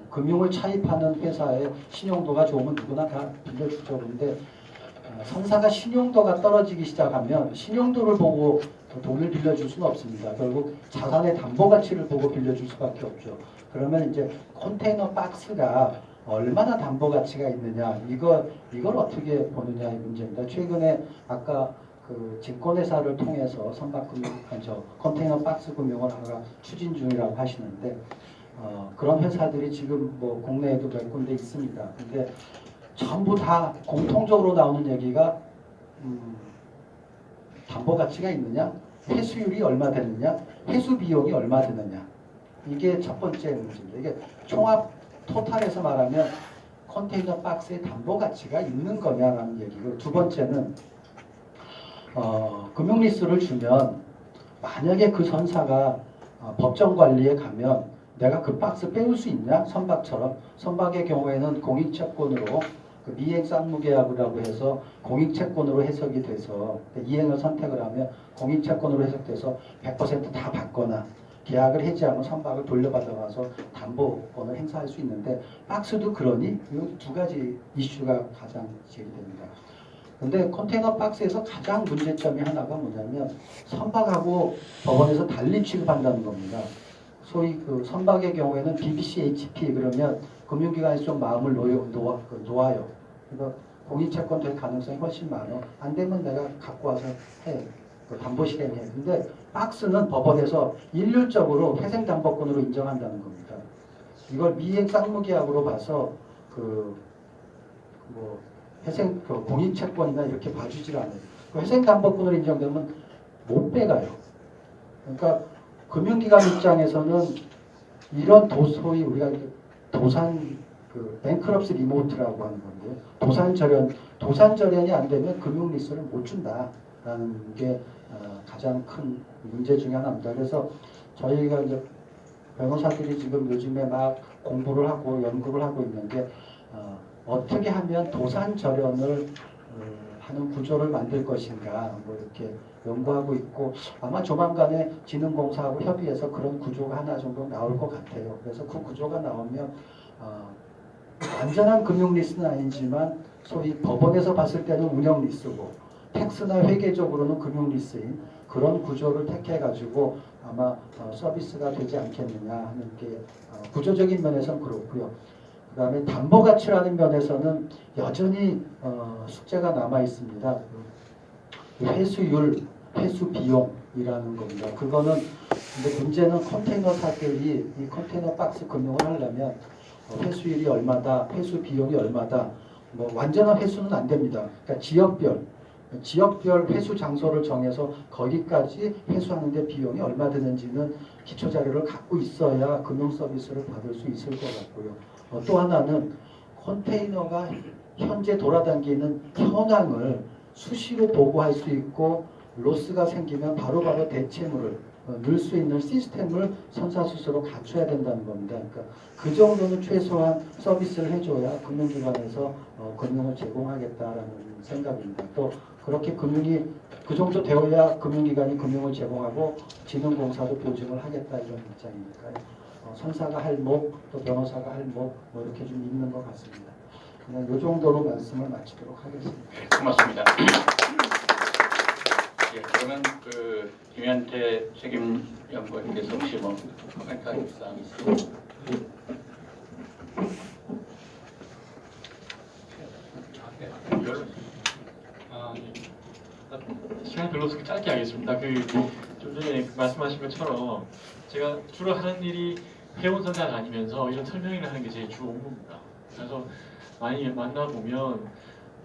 금융을 차입하는 회사의 신용도가 좋으면 누구나 다 빌려주죠. 근데 선사가 신용도가 떨어지기 시작하면 신용도를 보고 돈을 빌려줄 수는 없습니다. 결국 자산의 담보 가치를 보고 빌려줄 수밖에 없죠. 그러면 이제 컨테이너 박스가 얼마나 담보 가치가 있느냐 이걸 어떻게 보느냐 이 문제입니다. 최근에 아까 그 증권회사를 통해서 선박금융 컨테이너 박스 금융을 하나 추진 중이라고 하시는데 그런 회사들이 지금 뭐 국내에도 몇 군데 있습니다. 근데 전부 다 공통적으로 나오는 얘기가 담보 가치가 있느냐, 회수율이 얼마 되느냐, 회수 비용이 얼마 드느냐. 이게 첫 번째 문제입니다. 이게 총합 토탈에서 말하면 컨테이너 박스의 담보 가치가 있는 거냐라는 얘기고 두 번째는 금융 리스를 주면 만약에 그 선사가 법정 관리에 가면 내가 그 박스 빼올 수 있냐? 선박처럼. 선박의 경우에는 공익채권으로 그 미행 쌍무계약이라고 해서 공익채권으로 해석이 돼서 이행을 선택을 하면 공익채권으로 해석돼서 100% 다 받거나 계약을 해지하면 선박을 돌려받아와서 담보권을 행사할 수 있는데 박스도 그러니 이 두 가지 이슈가 가장 제기됩니다. 근데 컨테이너 박스에서 가장 문제점이 하나가 뭐냐면 선박하고 법원에서 달리 취급한다는 겁니다. 소위 그 선박의 경우에는 BBCHP 그러면 금융기관에서 좀 마음을 놓아요. 그래서 공익채권 될 가능성이 훨씬 많아. 안 되면 내가 갖고 와서 해. 그 담보 실행해. 근데 박스는 법원에서 일률적으로 회생담보권으로 인정한다는 겁니다. 이걸 미행 쌍무계약으로 봐서 회생 공익채권이나 이렇게 봐주질 않아요. 그 회생담보권으로 인정되면 못 빼가요. 그러니까 금융기관 입장에서는 이런 소위 우리가 도산 뱅크럽스 리모트라고 하는 건데요. 도산절연이 안 되면 금융 리스를 못 준다라는 게 가장 큰 문제 중에 하나입니다. 그래서 저희가 이제 변호사들이 지금 요즘에 막 공부를 하고 연구를 하고 있는 게 어떻게 하면 도산절연을 하는 구조를 만들 것인가 뭐 이렇게 연구하고 있고 아마 조만간에 진흥공사하고 협의해서 그런 구조가 하나 정도 나올 것 같아요. 그래서 그 구조가 나오면 완전한 금융 리스는 아니지만 소위 법원에서 봤을 때는 운영 리스고 텍스나 회계적으로는 금융 리스인 그런 구조를 택해가지고 아마 서비스가 되지 않겠느냐 하는 게 구조적인 면에서는 그렇고요. 그 다음에 담보가치라는 면에서는 여전히 숙제가 남아 있습니다. 회수율, 회수 비용이라는 겁니다. 그거는 근데 문제는 컨테이너사들이 이 컨테이너 박스 금융을 하려면 회수율이 얼마다, 회수 비용이 얼마다, 뭐 완전한 회수는 안 됩니다. 그러니까 지역별 지역별 회수 장소를 정해서 거기까지 회수하는데 비용이 얼마 드는지는 기초 자료를 갖고 있어야 금융 서비스를 받을 수 있을 것 같고요. 또 하나는 컨테이너가 현재 돌아다니는 현황을 수시로 보고할 수 있고 로스가 생기면 바로바로 대체물을 넣을 수 있는 시스템을 선사 스스로 갖춰야 된다는 겁니다. 그러니까 그 정도는 최소한 서비스를 해줘야 금융기관에서 금융을 제공하겠다라는 생각입니다. 또 그렇게 금융이 그 정도 되어야 금융기관이 금융을 제공하고 진흥공사도 보증을 하겠다 이런 입장이니까요. 선사가 할 목, 또 변호사가 할 목, 뭐 이렇게 좀 있는 것 같습니다. 그냥 이 정도로 말씀을 마치도록 하겠습니다. 네, 고맙습니다. 예, 그러면 그 김현태 책임연구원께서 혹시 뭐 코멘트할 사항이 있으세요? 시간이 별로 없으니까 짧게 하겠습니다. 좀 전에 말씀하신 것처럼 제가 주로 하는 일이 회원 선사 다니면서 이런 설명회를 하는 게 제 주 업무입니다. 그래서 많이 만나보면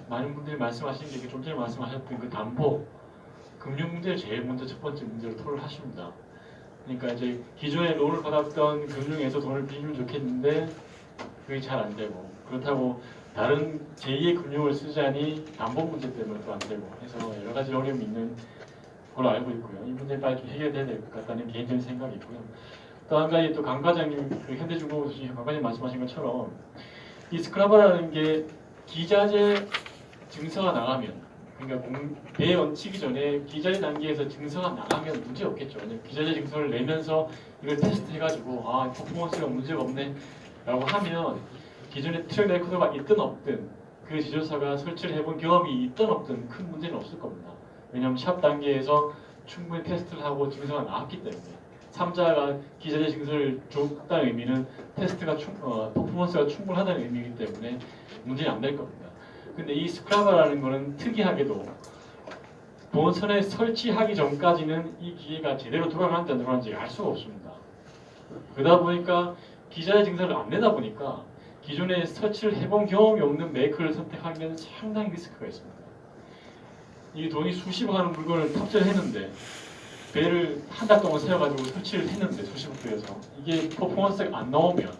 많은 분들이 말씀하시는 게 좀 전에 말씀하셨던 그 담보 금융 문제를 제일 먼저 첫 번째 문제로 토론을 하십니다. 그러니까 이제 기존에 론을 받았던 금융에서 돈을 빌리면 좋겠는데 그게 잘 안 되고 그렇다고 다른 제2의 금융을 쓰자니 담보 문제 때문에 또 안 되고 해서 여러 가지 어려움이 있는 걸로 알고 있고요. 이 문제 빨리 좀 해결돼야 될 것 같다는 개인적인 생각이 있고요. 또 한 가지 또 강 과장님 그 현대중공업 강 과장님 말씀하신 것처럼 이 스크라버라는 게 기자재 증서가 나가면 그러니까 배에 얹히기 전에 기자재 단계에서 증서가 나가면 문제 없겠죠. 기자재 증서를 내면서 이걸 테스트해가지고 퍼포먼스가 문제가 없네 라고 하면 기존에 트랙 레코더가 있든 없든 그 제조사가 설치를 해본 경험이 있든 없든 큰 문제는 없을 겁니다. 왜냐하면 샵 단계에서 충분히 테스트를 하고 증서가 나왔기 때문에 3자가 기자재 증서를 줬다는 의미는 테스트가 퍼포먼스가 충분하다는 의미이기 때문에 문제는 안 될 겁니다. 근데 이 스크라바라는 거는 특이하게도 본선에 설치하기 전까지는 이 기계가 제대로 돌아가는지 안 돌아가는지 알 수가 없습니다. 그러다 보니까 기자재 증서를 안 내다 보니까 기존에 설치를 해본 경험이 없는 메이커를 선택하기에는 상당히 리스크가 있습니다. 이 돈이 수십억 하는 물건을 탑재를 했는데 배를 한 달 동안 세워가지고 설치를 했는데 수십억 들여서 이게 퍼포먼스가 안 나오면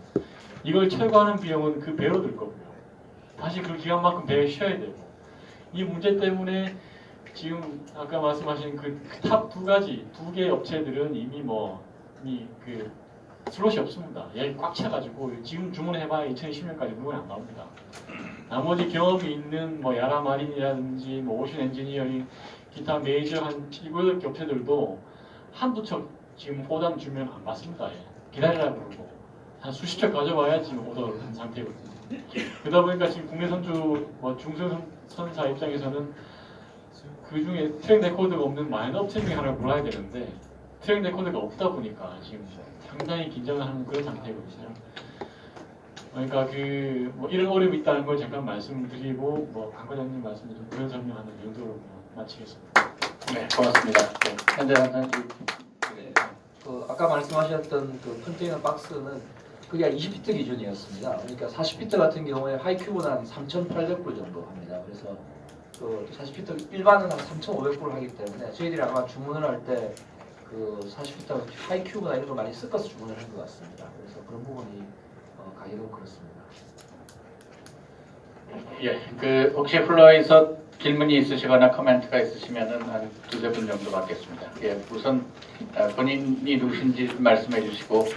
이걸 철거하는 비용은 그 배로 들 거고요. 다시 그 기간만큼 배에 쉬어야 되고 이 문제 때문에 지금 아까 말씀하신 그 탑 두 개의 업체들은 이미 그 슬롯이 없습니다. 여기 꽉 차가지고 지금 주문해봐야 2020년까지 물건이 안 나옵니다. 나머지 경험이 있는 야라마린이라든지 오션 엔지니어링 기타 메이저 한 7, 8개 업체들도 한두 척 지금 오단 주면 안 받습니다. 기다리라고 그러고 한 수십 척 가져와야지 오더를 한 상태거든요. 그러다 보니까 지금 국내 선주 중소선사 입장에서는 그 중에 트랙 레코드가 없는 마이너 업체 중에 하나를 몰아야 되는데 트랙 레코드가 없다 보니까 지금 상당히 긴장을 하는 그런 상태거든요. 그러니까 이런 어려움이 있다는 걸 잠깐 말씀드리고 강 과장님 말씀에 좀 그런 설명하는 정도로 마치겠습니다. 네, 고맙습니다. 네, 현재 네, 아까 말씀하셨던 그 컨테이너 박스는 그게 20피트 기준이었습니다. 그러니까 40피트 같은 경우에 하이큐브는 한 3,800불 정도 합니다. 그래서 40피트 일반은 한 3,500불 하기 때문에 저희들이 아마 주문을 할 때 그 40피트 하이큐브나 이런 거 많이 섞어서 주문을 한 것 같습니다. 그래서 그런 부분이 가격은 그렇습니다. 예, 혹시 플로어에서 질문이 있으시거나 코멘트가 있으시면은 한 두세 분 정도 받겠습니다. 예, 우선 본인이 누구신지 말씀해 주시고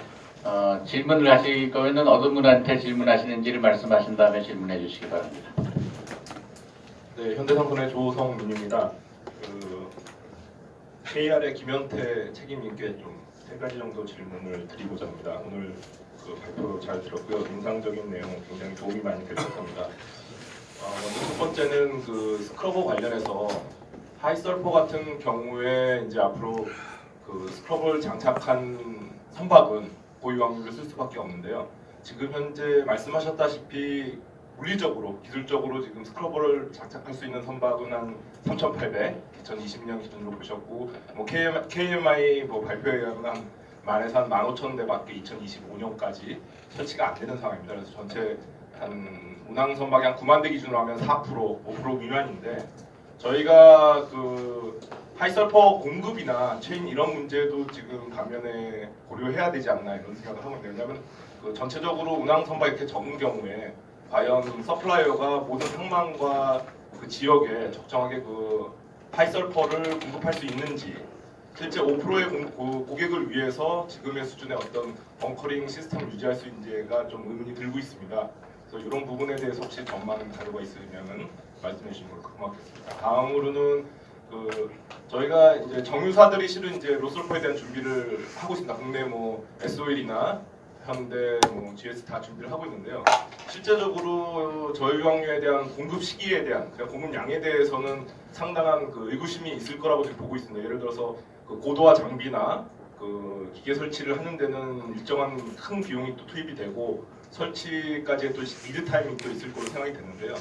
질문을 하실 거면은 어떤 분한테 질문하시는지를 말씀하신 다음에 질문해 주시기 바랍니다. 네, 현대삼성의 조성민입니다. KR의 김현태 책임님께 좀 세 가지 정도 질문을 드리고자 합니다. 오늘 발표 잘 들었고요. 인상적인 내용 굉장히 도움이 많이 될 것 같습니다. 먼저 첫 번째는 스크러버 관련해서 하이설퍼 같은 경우에 이제 앞으로 스크러버를 장착한 선박은 보유 확률을 쓸 수밖에 없는데요. 지금 현재 말씀하셨다시피 물리적으로, 기술적으로 지금 스크러버를 장착할 수 있는 선박은 한 3,800, 2020년 기준으로 보셨고, KMI 발표에 의하면 한 10,000에서 한 15,000대밖에 2025년까지 설치가 안 되는 상황입니다. 그래서 전체 한 운항 선박이 한 9만 대 기준으로 하면 4%, 5% 미만인데 저희가 그 하이설퍼 공급이나 체인 이런 문제도 지금 반면에 고려해야 되지 않나 이런 생각을 하고 있는데, 왜냐하면 그 전체적으로 운항 선박 이렇게 적은 경우에 과연 서플라이어가 모든 항만과 그 지역에 적정하게 그 하이설퍼를 공급할 수 있는지, 실제 5%의 고객을 위해서 지금의 수준의 어떤 벙커링 시스템을 유지할 수 있는지가 좀 의문이 들고 있습니다. 그래서 이런 부분에 대해서 혹시 전망 자료가 있으면 말씀해 주시면 고맙겠습니다. 다음으로는 그 저희가 이제 정유사들이 실은 이제 로설퍼에 대한 준비를 하고 있습니다. 국내 뭐 SOL이나 현대, 뭐 GS 다 준비를 하고 있는데요. 실제적으로 저유항류에 대한 공급 시기에 대한 공급 양에 대해서는 상당한 그 의구심이 있을 거라고 지금 보고 있습니다. 예를 들어서 그 고도화 장비나 그 기계 설치를 하는 데는 일정한 큰 비용이 또 투입이 되고 설치까지의 또 리드 타임이 또 있을 거로 생각이 되는데요.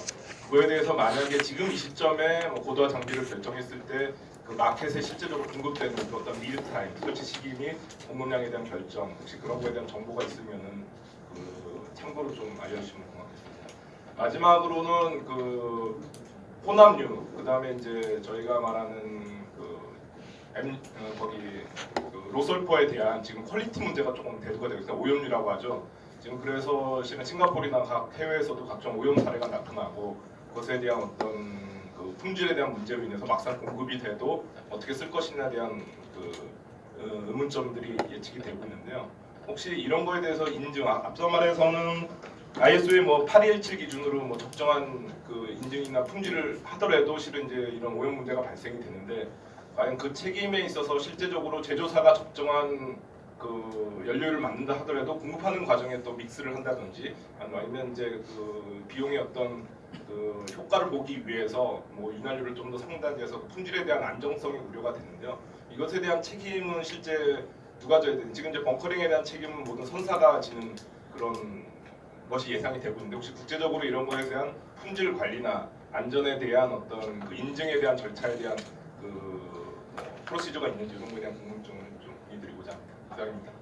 그거에 대해서 만약에 지금 이 시점에 뭐 고도화 장비를 결정했을 때 그 마켓에 실제적으로 공급되는 그 어떤 리드 타임, 설치 시기 및 공급량에 대한 결정, 혹시 그런 거에 대한 정보가 있으면은 그 참고로 좀 알려주시면 고맙겠습니다. 마지막으로는 그 혼합류, 그 다음에 이제 저희가 말하는 거기 그 로설퍼에 대한 지금 퀄리티 문제가 조금 대두가 되고 있어요. 오염류라고 하죠. 지금 그래서 실은 싱가포르나 각 해외에서도 각종 오염 사례가 나타나고 그것에 대한 어떤 그 품질에 대한 문제로 인해서 막상 공급이 돼도 어떻게 쓸 것이냐에 대한 그 의문점들이 예측이 되고 있는데요. 혹시 이런 거에 대해서 인증, 앞서 말해서는 ISO의 뭐 8217 기준으로 뭐 적정한 그 인증이나 품질을 하더라도 실은 이제 이런 오염 문제가 발생이 되는데, 과연 그 책임에 있어서 실제적으로 제조사가 적정한 그 연료를 만든다 하더라도 공급하는 과정에 또 믹스를 한다든지 아니면 이제 그 비용의 어떤 그 효과를 보기 위해서 뭐 윤활유를 좀 더 상당해서 그 품질에 대한 안정성이 우려가 되는데요. 이것에 대한 책임은 실제 누가 져야 되는지, 지금 이제 벙커링에 대한 책임은 모든 선사가 지는 그런 것이 예상이 되고 있는데, 혹시 국제적으로 이런 거에 대한 품질 관리나 안전에 대한 어떤 그 인증에 대한 절차에 대한 그 프로시저가 있는지 이런 거에 대한 궁금증을 좀 드리고자 합니다. 이상입니다.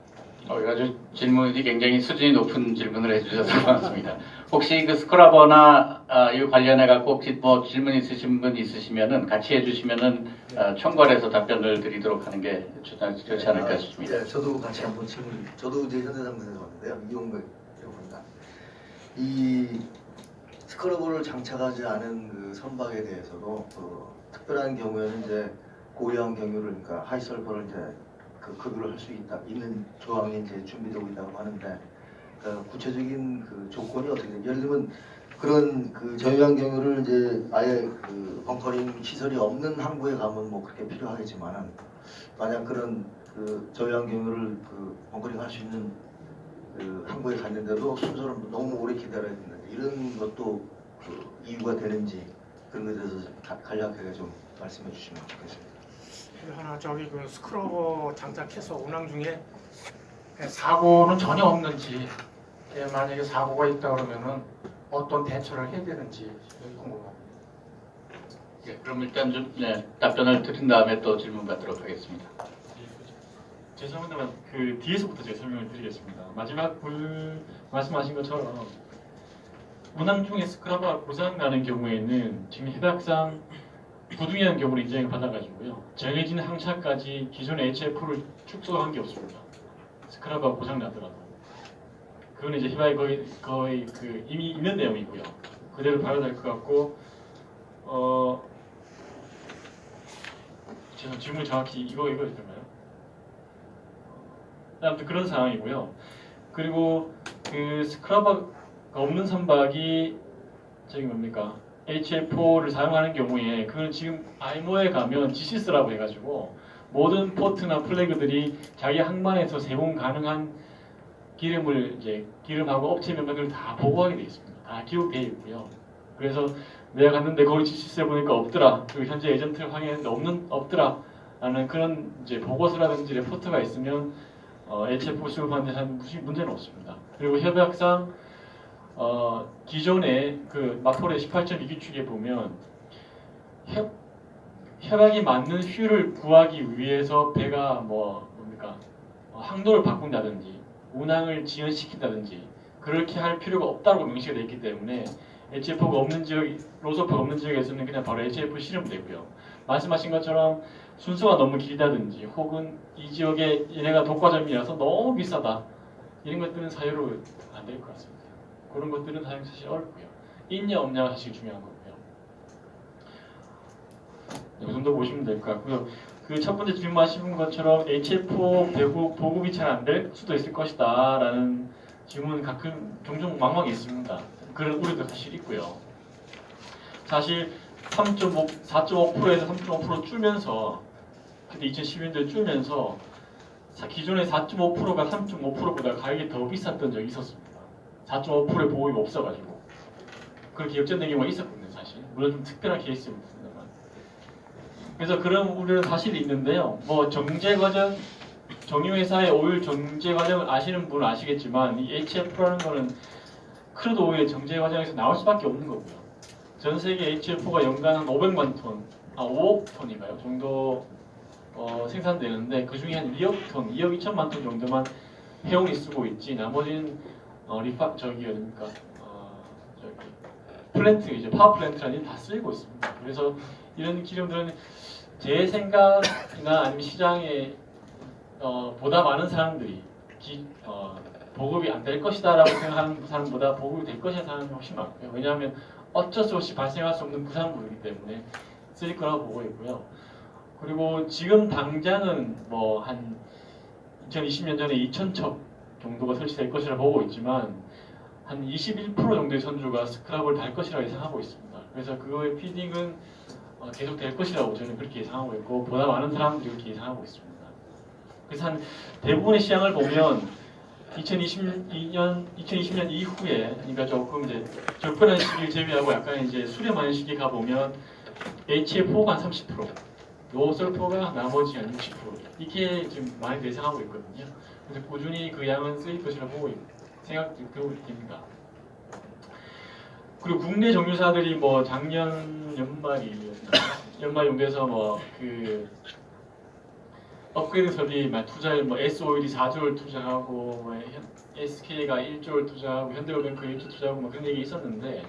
아주 질문이 굉장히 수준이 높은 질문을 해주셔서 고맙습니다. 혹시 그 스크라버나 이 관련해 갖고 혹시 뭐 질문 있으신 분 있으시면은 같이 해주시면은 총괄해서 답변을 드리도록 하는 게 좋지 않을까 싶습니다. 네, 저도 같이 한번 질문. 저도 이제 현대상공에서 왔는데요. 이용백이라고 합니다. 이 스크러버를 장착하지 않은 그 선박에 대해서도 특별한 경우에는 이제 고유한 경유를, 그러니까 하이설버를 이제 그 급유를 할 수 있는 조항이 이제 준비되고 있다고 하는데, 구체적인 그 조건이 어떻게 돼요? 예를 들면 그런 그 저유한 경유를 이제 아예 그 벙커링 시설이 없는 항구에 가면 뭐 그렇게 필요하겠지만은, 만약 그런 그 저유한 경유를 그 벙커링 할 수 있는 그 항구에 갔는데도 순서를 너무 오래 기다려야 된다, 이런 것도 그 이유가 되는지 그런 것에 대해서 간략하게 좀 말씀해 주시면 좋겠습니다. 하나 저기 그 스크러버 장착해서 운항 중에 사고는 전혀 없는지, 만약에 사고가 있다 그러면은 어떤 대처를 해야 되는지 궁금합니다. 예, 그럼 일단 좀 답변을 드린 다음에 또 질문 받도록 하겠습니다. 죄송합니다만 그 뒤에서부터 제가 설명을 드리겠습니다. 마지막 말씀하신 것처럼 운항 중에 스크라버가 고장 나는 경우에는 지금 협약상 부등이라는 경우를 인정을 받아가지고요, 정해진 항차까지 기존의 HF를 축소한 게 없습니다. 스크라버가 고장 나더라도 그건 이제 희망이 거의 그 이미 있는 내용이고요. 그대로 봐야 될 것 같고, 제가 질문 정확히 이거였던가요? 아무튼 그런 상황이고요. 그리고 그 스크라버가 없는 선박이 저기 뭡니까? HFO를 사용하는 경우에 그건 지금 IMO에 가면 GCS라고 해가지고 모든 포트나 플래그들이 자기 항만에서 제공 가능한 기름을 이제 기름하고 업체 명단을 다 보고하게 되어 있습니다. 다 기록되어 있고요. 그래서 내가 갔는데 거기 GCS에 보니까 없더라. 그리고 현재 에이전트를 확인했는데 없더라라는 그런 이제 보고서라든지 레포트가 있으면 HFO 수급하는 데 문제는 없습니다. 그리고 협약상 기존의 그 마포레 18.2규칙에 보면 협약이 맞는 휴를 구하기 위해서 배가 뭡니까? 항도를 바꾼다든지 운항을 지연시킨다든지 그렇게 할 필요가 없다고 명시가 되어 있기 때문에 HFO가 없는 지역, 로스오프가 없는 지역에서는 그냥 바로 HF 실으면 되고요. 말씀하신 것처럼 순서가 너무 길다든지 혹은 이 지역에 얘네가 독과점이라서 너무 비싸다 이런 것들은 사유로 안 될 것 같습니다. 그런 것들은 사실 어렵고요. 있냐 없냐가 사실 중요한 거고요. 이 정도 보시면 될 것 같고요. 그 첫 번째 질문하신 것처럼 HFO 보급이 잘 안 될 수도 있을 것이다 라는 질문은 가끔 종종 막막히 있습니다. 그런 우려도 사실 있고요. 사실 4.5%에서 3.5% 줄면서 그때 2012년도에 줄면서 기존의 4.5%가 3.5%보다 가격이 더 비쌌던 적이 있었습니다. 4.5%의 보급이 없어가지고 그렇게 역전된 경우가 있었거든요. 사실 물론 좀 특별한 케이스입니다만 그래서 그런 우려는 사실 있는데요. 뭐 정제 과정 정유회사의 오일 정제 과정을 아시는 분은 아시겠지만 이 HF라는 거는 크루드 오일의 정제 과정에서 나올 수밖에 없는 거고요. 전 세계 HF가 연간 한 500만 톤, 5억 톤인가요? 정도 생산되는데 그 중에 한 2억 톤, 2억 2천만 톤 정도만 해운이 쓰고 있지 나머지는 플랜트 이제 파워 플랜트라는 다 쓰이고 있습니다. 그래서 이런 기름들은 제 생각이나 아니면 시장에 보다 많은 사람들이 보급이 안 될 것이다라고 생각하는 사람보다 보급이 될 것이라는 사람이 훨씬 많고요. 왜냐하면 어쩔 수 없이 발생할 수 없는 부산물이기 때문에 쓰일 거라고 보고 있고요. 그리고 지금 당장은 뭐 한 2020년 전에 2,000척 정도가 설치될 것이라고 보고 있지만 한 21% 정도의 선주가 스크랍을 달 것이라고 예상하고 있습니다. 그래서 그거의 피딩은 계속 될 것이라고 저는 그렇게 예상하고 있고 보다 많은 사람들이 그렇게 예상하고 있습니다. 그래서 한 대부분의 시장을 보면 2020년 이후에 그러니까 조금 이제 적절한 시기를 제외하고 약간 이제 수렴하는 시기 가 보면 HFO가 한 30%, 로설포가 나머지 한 60% 이렇게 지금 많이 예상하고 있거든요. 그래서 꾸준히 그 양은 쓰일 것이라고 보고 생각이 됩니다. 그리고 국내 정유사들이 뭐 작년 연말 정도에서 뭐 그 업그레이드 설비 투자를 뭐 S-오일이 4조를 투자하고 SK가 1조를 투자하고 현대오일뱅크 1조 투자하고 뭐 그런 얘기 있었는데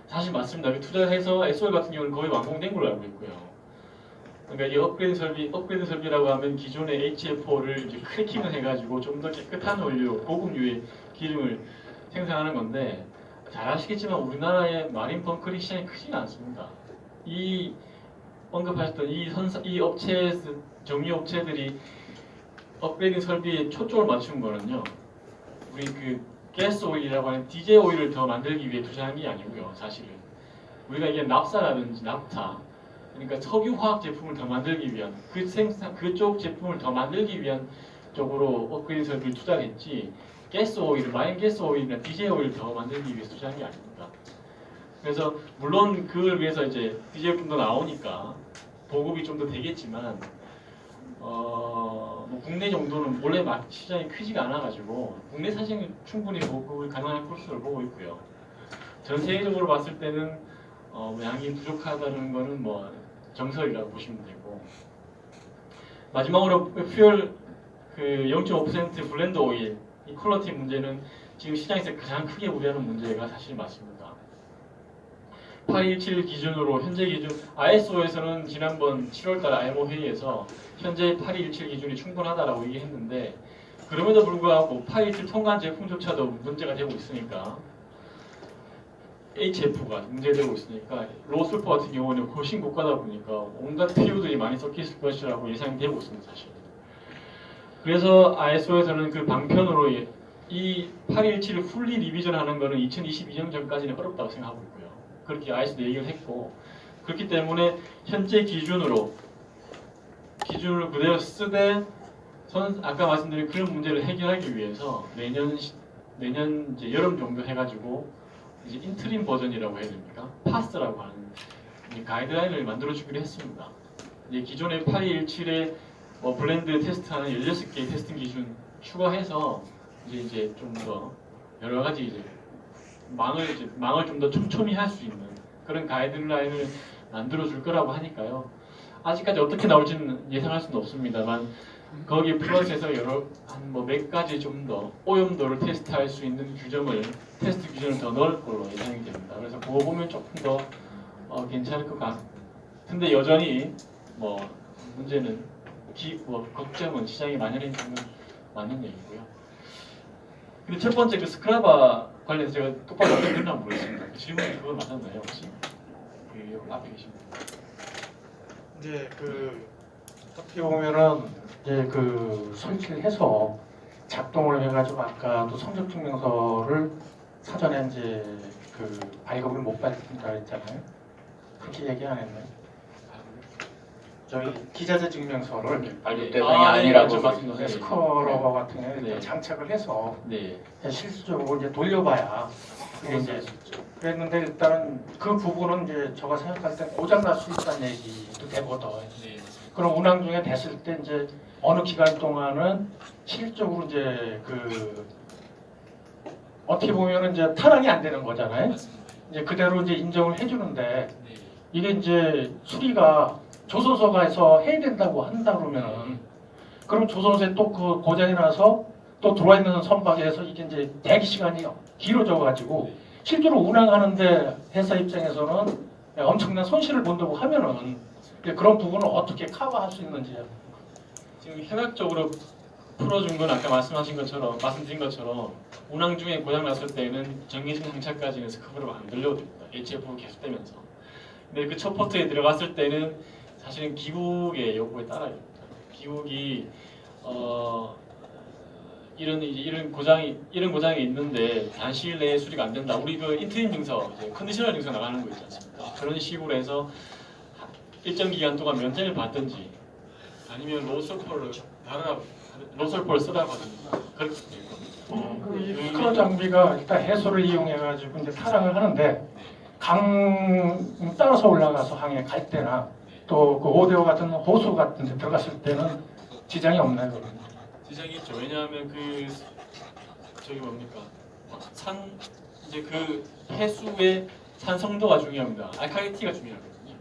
사실 맞습니다. 투자해서 S-오일 같은 경우는 거의 완공된 걸로 알고 있고요. 그러니까 이 업그레이드 설비라고 하면 기존의 HFO를 이제 크래킹을 해가지고 좀 더 깨끗한 원료, 고급류의 기름을 생산하는 건데 잘 아시겠지만 우리나라의 마린 벙커리 시장이 크지는 않습니다. 이 언급하셨던 이 정유 업체들이 업그레이딩 설비에 초점을 맞춘 거는요. 우리 그 가스 오일이라고 하는 디젤 오일을 더 만들기 위해 투자한 게 아니고요. 사실은 우리가 이게 납사라든지 납타, 그러니까 석유 화학 제품을 더 만들기 위한 그쪽 제품을 더 만들기 위한 쪽으로 업그레이딩 설비를 투자를 했지. 가스 오일, 마인 가스 오일이나 디젤 오일을 더 만들기 위해서 투자한 게 아닙니다. 그래서 물론 그걸 위해서 이제 디젤품도 나오니까 보급이 좀 더 되겠지만 뭐 국내 정도는 원래 시장이 크지가 않아가지고 국내 사실은 충분히 보급을 가능할 코스를 보고 있고요. 전 세계적으로 봤을 때는 양이 부족하다는 거는 뭐 정설이라고 보시면 되고 마지막으로 퓨얼 그 0.5% 블렌드 오일 이 퀄리티 문제는 지금 시장에서 가장 크게 우려하는 문제가 사실 맞습니다. 817 기준으로 현재 기준 ISO에서는 지난번 7월달 IMO 회의에서 현재 8217 기준이 충분하다라고 얘기했는데 그럼에도 불구하고 817 통과한 제품조차도 문제가 되고 있으니까 HF가 문제되고 있으니까 로술포 같은 경우는 훨씬 고가다 보니까 온갖 PU들이 많이 섞여 있을 것이라고 예상이 되고 있습니다. 사실. 그래서 ISO에서는 그 방편으로 이 817을 풀리 리비전하는 거는 2022년 전까지는 어렵다고 생각하고 있고요. 그렇게 ISO도 얘기를 했고 그렇기 때문에 현재 기준을 그대로 쓰되 아까 말씀드린 그런 문제를 해결하기 위해서 내년 이제 여름 정도 해가지고 이제 인트림 버전이라고 해야 됩니까? 파스라고 하는 가이드라인을 만들어주기로 했습니다. 이제 기존의 8217의 블렌드 테스트하는 16개의 테스팅 기준 추가해서 이제 좀 더 여러 가지 이제 망을 좀 더 촘촘히 할 수 있는 그런 가이드라인을 만들어 줄 거라고 하니까요. 아직까지 어떻게 나올지는 예상할 수는 없습니다만 거기 플러스해서 여러 한 뭐 몇 가지 좀 더 오염도를 테스트할 수 있는 테스트 규정을 더 넣을 걸로 예상이 됩니다. 그래서 그거 보면 조금 더 괜찮을 것 같은데 여전히 뭐 문제는 걱정은 시장에 만연해 있는 건 맞는 얘기고요. 근데 첫 번째 그 스크라바 관련해서 제가 똑바로 어떻게 들었나 모르겠습니다. 그 질문이 그걸 맞았나요 혹시? 그 앞에 계신 분. 이제 그 어떻게 보면은 이제 그 설치를 해서 작동을 해가지고 아까도 성적 증명서를 사전에 이제 그 발급을 못 받는다 했잖아요. 그렇게 얘기 안 했나요? 저희 기자재 증명서를 발급 대상이 아니라고 좀 맞습니다. 스커러 같은 경우에 네. 장착을 해서 네. 실질적으로 이제 돌려봐야 그게 이제 그랬는데 일단은 그 부분은 이제 제가 생각할 때 고장 날 수 있다는 얘기도 되거든. 네. 그럼 운항 중에 됐을 때 이제 어느 기간 동안은 실질적으로 이제 그 어떻게 보면은 이제 탈항이 안 되는 거잖아요. 이제 그대로 이제 인정을 해주는데 이게 이제 수리가 조선소가에서 해야 된다고 한다 그러면은 그럼 조선소에 또 그 고장이 나서 또 들어와 있는 선박에서 이게 이제 대기 시간이 길어져 가지고 실제로 운항하는데 회사 입장에서는 엄청난 손실을 본다고 하면은 그런 부분을 어떻게 커버할 수 있는지요. 지금 현학적으로 풀어준 건 아까 말씀드린 것처럼 운항 중에 고장 났을 때는 정기적 장착까지는 스크럽을 안 돌려도 됩니다. HF로 계속되면서. 근데 그 첫 포트에 들어갔을 때는 사실은 기국의 요구에 따라야 됩니다. 기국이 이런 고장이 있는데 단시일 내에 수리가 안 된다. 우리 그 인트림 증서, 이제 컨디셔널 증서 나가는 거 있지 않습니까? 그런 식으로 해서 일정 기간 동안 면제를 받든지 아니면 로설폴을 쓰라고 하든지 그렇게 될 겁니다. 이 스크러 장비가 일단 해소를 이용해가지고 이제 탈항을 하는데 강 따라서 올라가서 항해 갈 때나 또 그 오데오 같은 호수 같은 데 들어갔을 때는 지장이 없나요? 그러면? 지장이 있죠. 왜냐하면 저기 뭡니까 이제 그 해수의 산성도가 중요합니다. 알칼리티가 중요하거든요.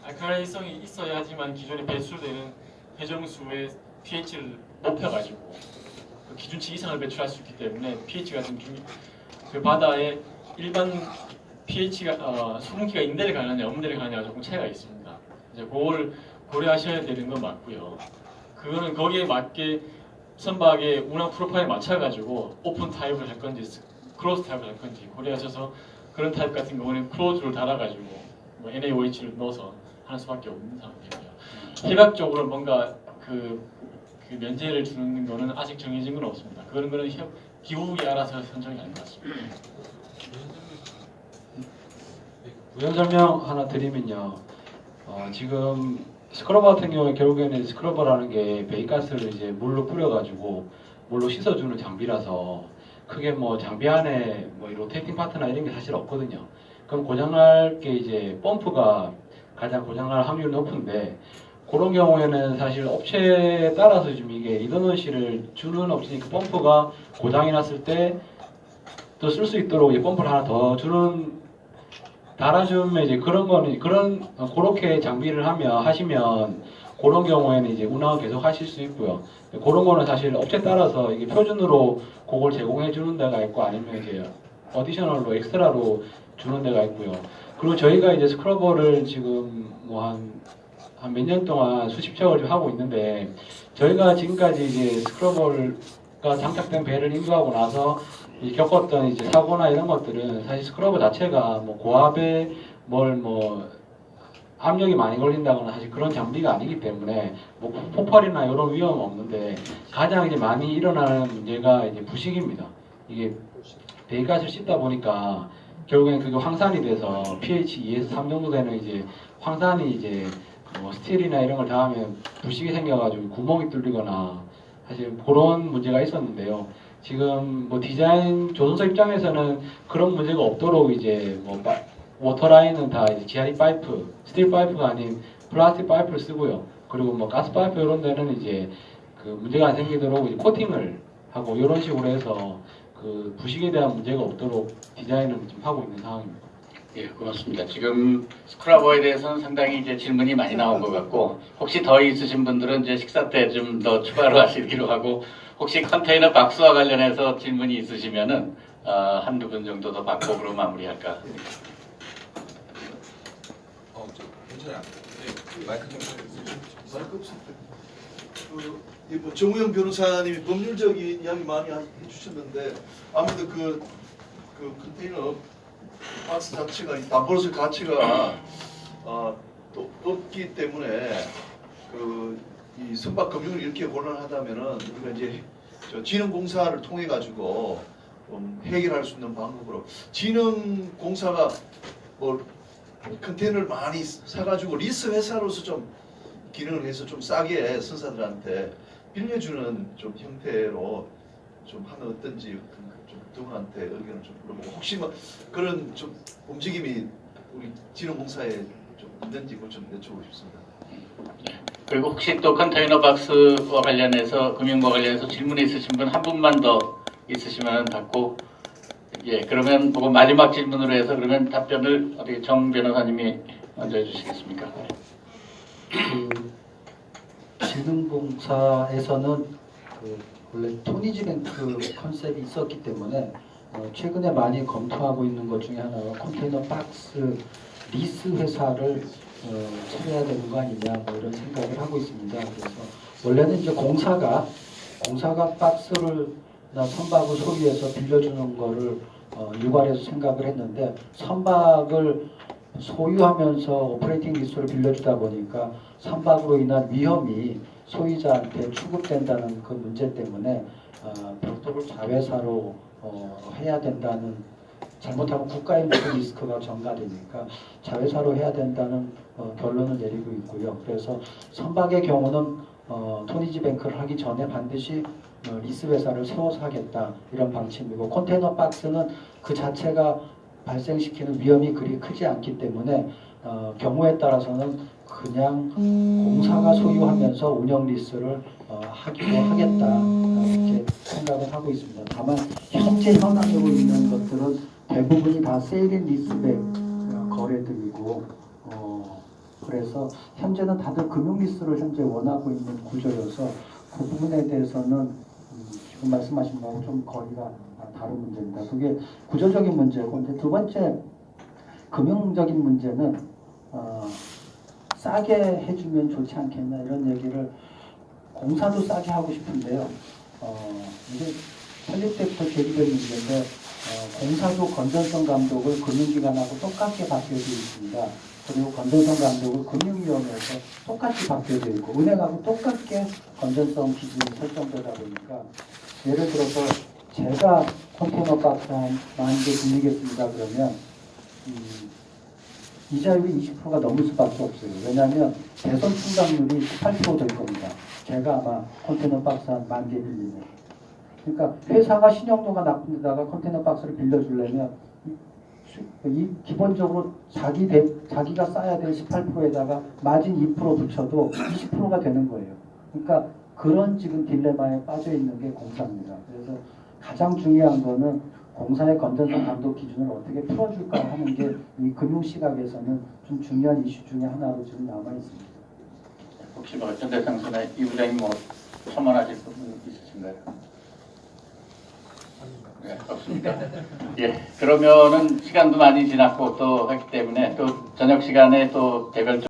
알칼리성이 있어야지만 기존에 배출되는 해정수의 pH를 높여가지고 그 기준치 이상을 배출할 수 있기 때문에 pH 같은 그 바다에 일반 pH가 수분기가 있는 데를 가느냐 없는 데를 가느냐가 조금 차이가 있습니다. 이제 그걸 고려하셔야 되는 건 맞고요. 그거는 거기에 맞게 선박의 운항 프로파일에 맞춰가지고 오픈 타입을 할 건지 클로즈 타입을 할 건지 고려하셔서 그런 타입 같은 경우는 클로즈를 달아가지고 뭐 NaOH를 넣어서 하는 수밖에 없는 상황이고요. 해각적으로 뭔가 그 면제를 주는 거는 아직 정해진 건 없습니다. 그런 거는 기국이 알아서 선정이 아닌 것 같습니다. 부연 설명 하나 드리면요. 지금 스크러버 같은 경우에 결국에는 스크러버라는 게 배기가스를 이제 물로 뿌려가지고 물로 씻어주는 장비라서 크게 뭐 장비 안에 뭐 로테이팅 파트나 이런 게 사실 없거든요. 그럼 고장날 게 이제 펌프가 가장 고장날 확률이 높은데 그런 경우에는 사실 업체에 따라서 좀 이게 리더넌시를 주는 업체니까 펌프가 고장이 났을 때 또 쓸 수 있도록 이제 펌프를 하나 더 달아주면 이제 그렇게 장비를 하시면 그런 경우에는 이제 운항을 계속 하실 수 있고요. 그런 거는 사실 업체 따라서 이게 표준으로 그걸 제공해 주는 데가 있고 아니면 이제 어디셔널로 엑스트라로 주는 데가 있고요. 그리고 저희가 이제 스크러버를 지금 뭐 한 몇 년 동안 수십 척을 하고 있는데 저희가 지금까지 이제 스크러버가 장착된 배를 인도하고 나서 겪었던 이제 사고나 이런 것들은 사실 스크러버 자체가 뭐 고압에 압력이 많이 걸린다거나 사실 그런 장비가 아니기 때문에 뭐 폭발이나 이런 위험은 없는데 가장 이제 많이 일어나는 문제가 이제 부식입니다. 이게 배기가스를 씻다 보니까 결국엔 그게 황산이 돼서 pH 2에서 3 정도 되는 이제 황산이 이제 뭐 스틸이나 이런 걸 닿으면 부식이 생겨가지고 구멍이 뚫리거나 사실 그런 문제가 있었는데요. 지금 뭐 디자인 조선소 입장에서는 그런 문제가 없도록 이제 뭐 워터라인은 다 이제 지하리 파이프, 스틸 파이프가 아닌 플라스틱 파이프를 쓰고요. 그리고 뭐 가스 파이프 이런 데는 이제 그 문제가 안 생기도록 이제 코팅을 하고 이런 식으로 해서 그 부식에 대한 문제가 없도록 디자인을 좀 하고 있는 상황입니다. 예, 고맙습니다. 지금 스크라버에 대해서는 상당히 이제 질문이 많이 나온 것 같고, 혹시 더 있으신 분들은 이제 식사 때 좀 더 추가로 하시기로 하고, 혹시 컨테이너 박스와 관련해서 질문이 있으시면은 한두 분 정도 더 받고 마무리할까. 괜찮아요. 네, 마이크 좀 마이크 없습니다. 뭐 정우영 변호사님이 법률적인 이야기 많이 해주셨는데 아무래도 그 컨테이너 박스 자체가 이 담보로서의 가치가 또 없기 때문에 이 선박 금융을 이렇게 곤란하다면은 우리가 이제 진흥공사를 통해 가지고 해결할 수 있는 방법으로 진흥공사가 뭐 컨테이너를 많이 사가지고 리스 회사로서 좀 기능을 해서 좀 싸게 선사들한테 빌려주는 좀 형태로 좀 하면 어떤지 좀 두 분한테 의견을 좀 물어보고 혹시 뭐 그런 좀 움직임이 우리 진흥공사에 좀 있는지 그걸 좀 여쭤보고 싶습니다. 그리고 혹시 또 컨테이너 박스와 관련해서 금융과 관련해서 질문 있으신 분 한 분만 더 있으시면 받고, 예, 그러면 보고 마지막 질문으로 해서 그러면 답변을 어디 정 변호사님이 먼저 해주시겠습니까? 진흥공사에서는 원래 토니지뱅크 컨셉이 있었기 때문에 최근에 많이 검토하고 있는 것 중에 하나가 컨테이너 박스 리스 회사를 차려야 되는 거 아니냐 뭐 이런 생각을 하고 있습니다. 그래서 원래는 이제 공사가 박스를 선박을 소유해서 빌려주는 거를 일괄해서 생각을 했는데, 선박을 소유하면서 오퍼레이팅 리스를 빌려주다 보니까 선박으로 인한 위험이 소유자한테 추급된다는 그 문제 때문에 별도로 자회사로 해야 된다는, 잘못하면 국가의 모든 리스크가 전가되니까 자회사로 해야 된다는 결론을 내리고 있고요. 그래서 선박의 경우는 토니지뱅크를 하기 전에 반드시 리스 회사를 세워서 하겠다 이런 방침이고, 컨테이너 박스는 그 자체가 발생시키는 위험이 그리 크지 않기 때문에 경우에 따라서는 그냥 공사가 소유하면서 운영 리스를 하기도 하겠다 이렇게 생각을 하고 있습니다. 다만 현재 현황되고 있는 것들은 대부분이 다 세일인 리스백 거래들이고, 그래서 현재는 다들 금융 리스를 현재 원하고 있는 구조여서 그 부분에 대해서는 지금 말씀하신 거하고 좀 거리가 다른 문제입니다. 그게 구조적인 문제고, 근데 두 번째 금융적인 문제는 싸게 해주면 좋지 않겠나 이런 얘기를, 공사도 싸게 하고 싶은데요. 이게 설립 때부터 제기된 문제인데 공사도 건전성 감독을 금융기관하고 똑같게 받게 되어 있습니다. 그리고 건전성 감독을 금융위원회에서 똑같이 받게 되어 있고, 은행하고 똑같게 건전성 기준이 설정되다 보니까, 예를 들어서 제가 컨테이너 박스 한 10,000개 빌리겠습니다 그러면 이자율이 20%가 넘을 수밖에 없어요. 왜냐하면 대손 충당률이 18% 될 겁니다. 제가 아마 컨테이너 박스 한 10,000개 빌리면. 그러니까 회사가 신용도가 나쁜 데다가 컨테이너 박스를 빌려주려면 기본적으로 자기가 쌓아야 될 18%에다가 마진 2% 붙여도 20%가 되는 거예요. 그러니까 그런 지금 딜레마에 빠져 있는 게 공사입니다. 그래서 가장 중요한 거는 공사의 건전성 감독 기준을 어떻게 풀어줄까 하는 게 이 금융 시각에서는 좀 중요한 이슈 중에 하나로 지금 남아 있습니다. 혹시 뭐 전대상수나 이 부장님 뭐 첨언하실 부분 있으신가요? 네, 없습니다. 예, 그러면은 시간도 많이 지났고 또 했기 때문에 또 저녁 시간에 또 개별적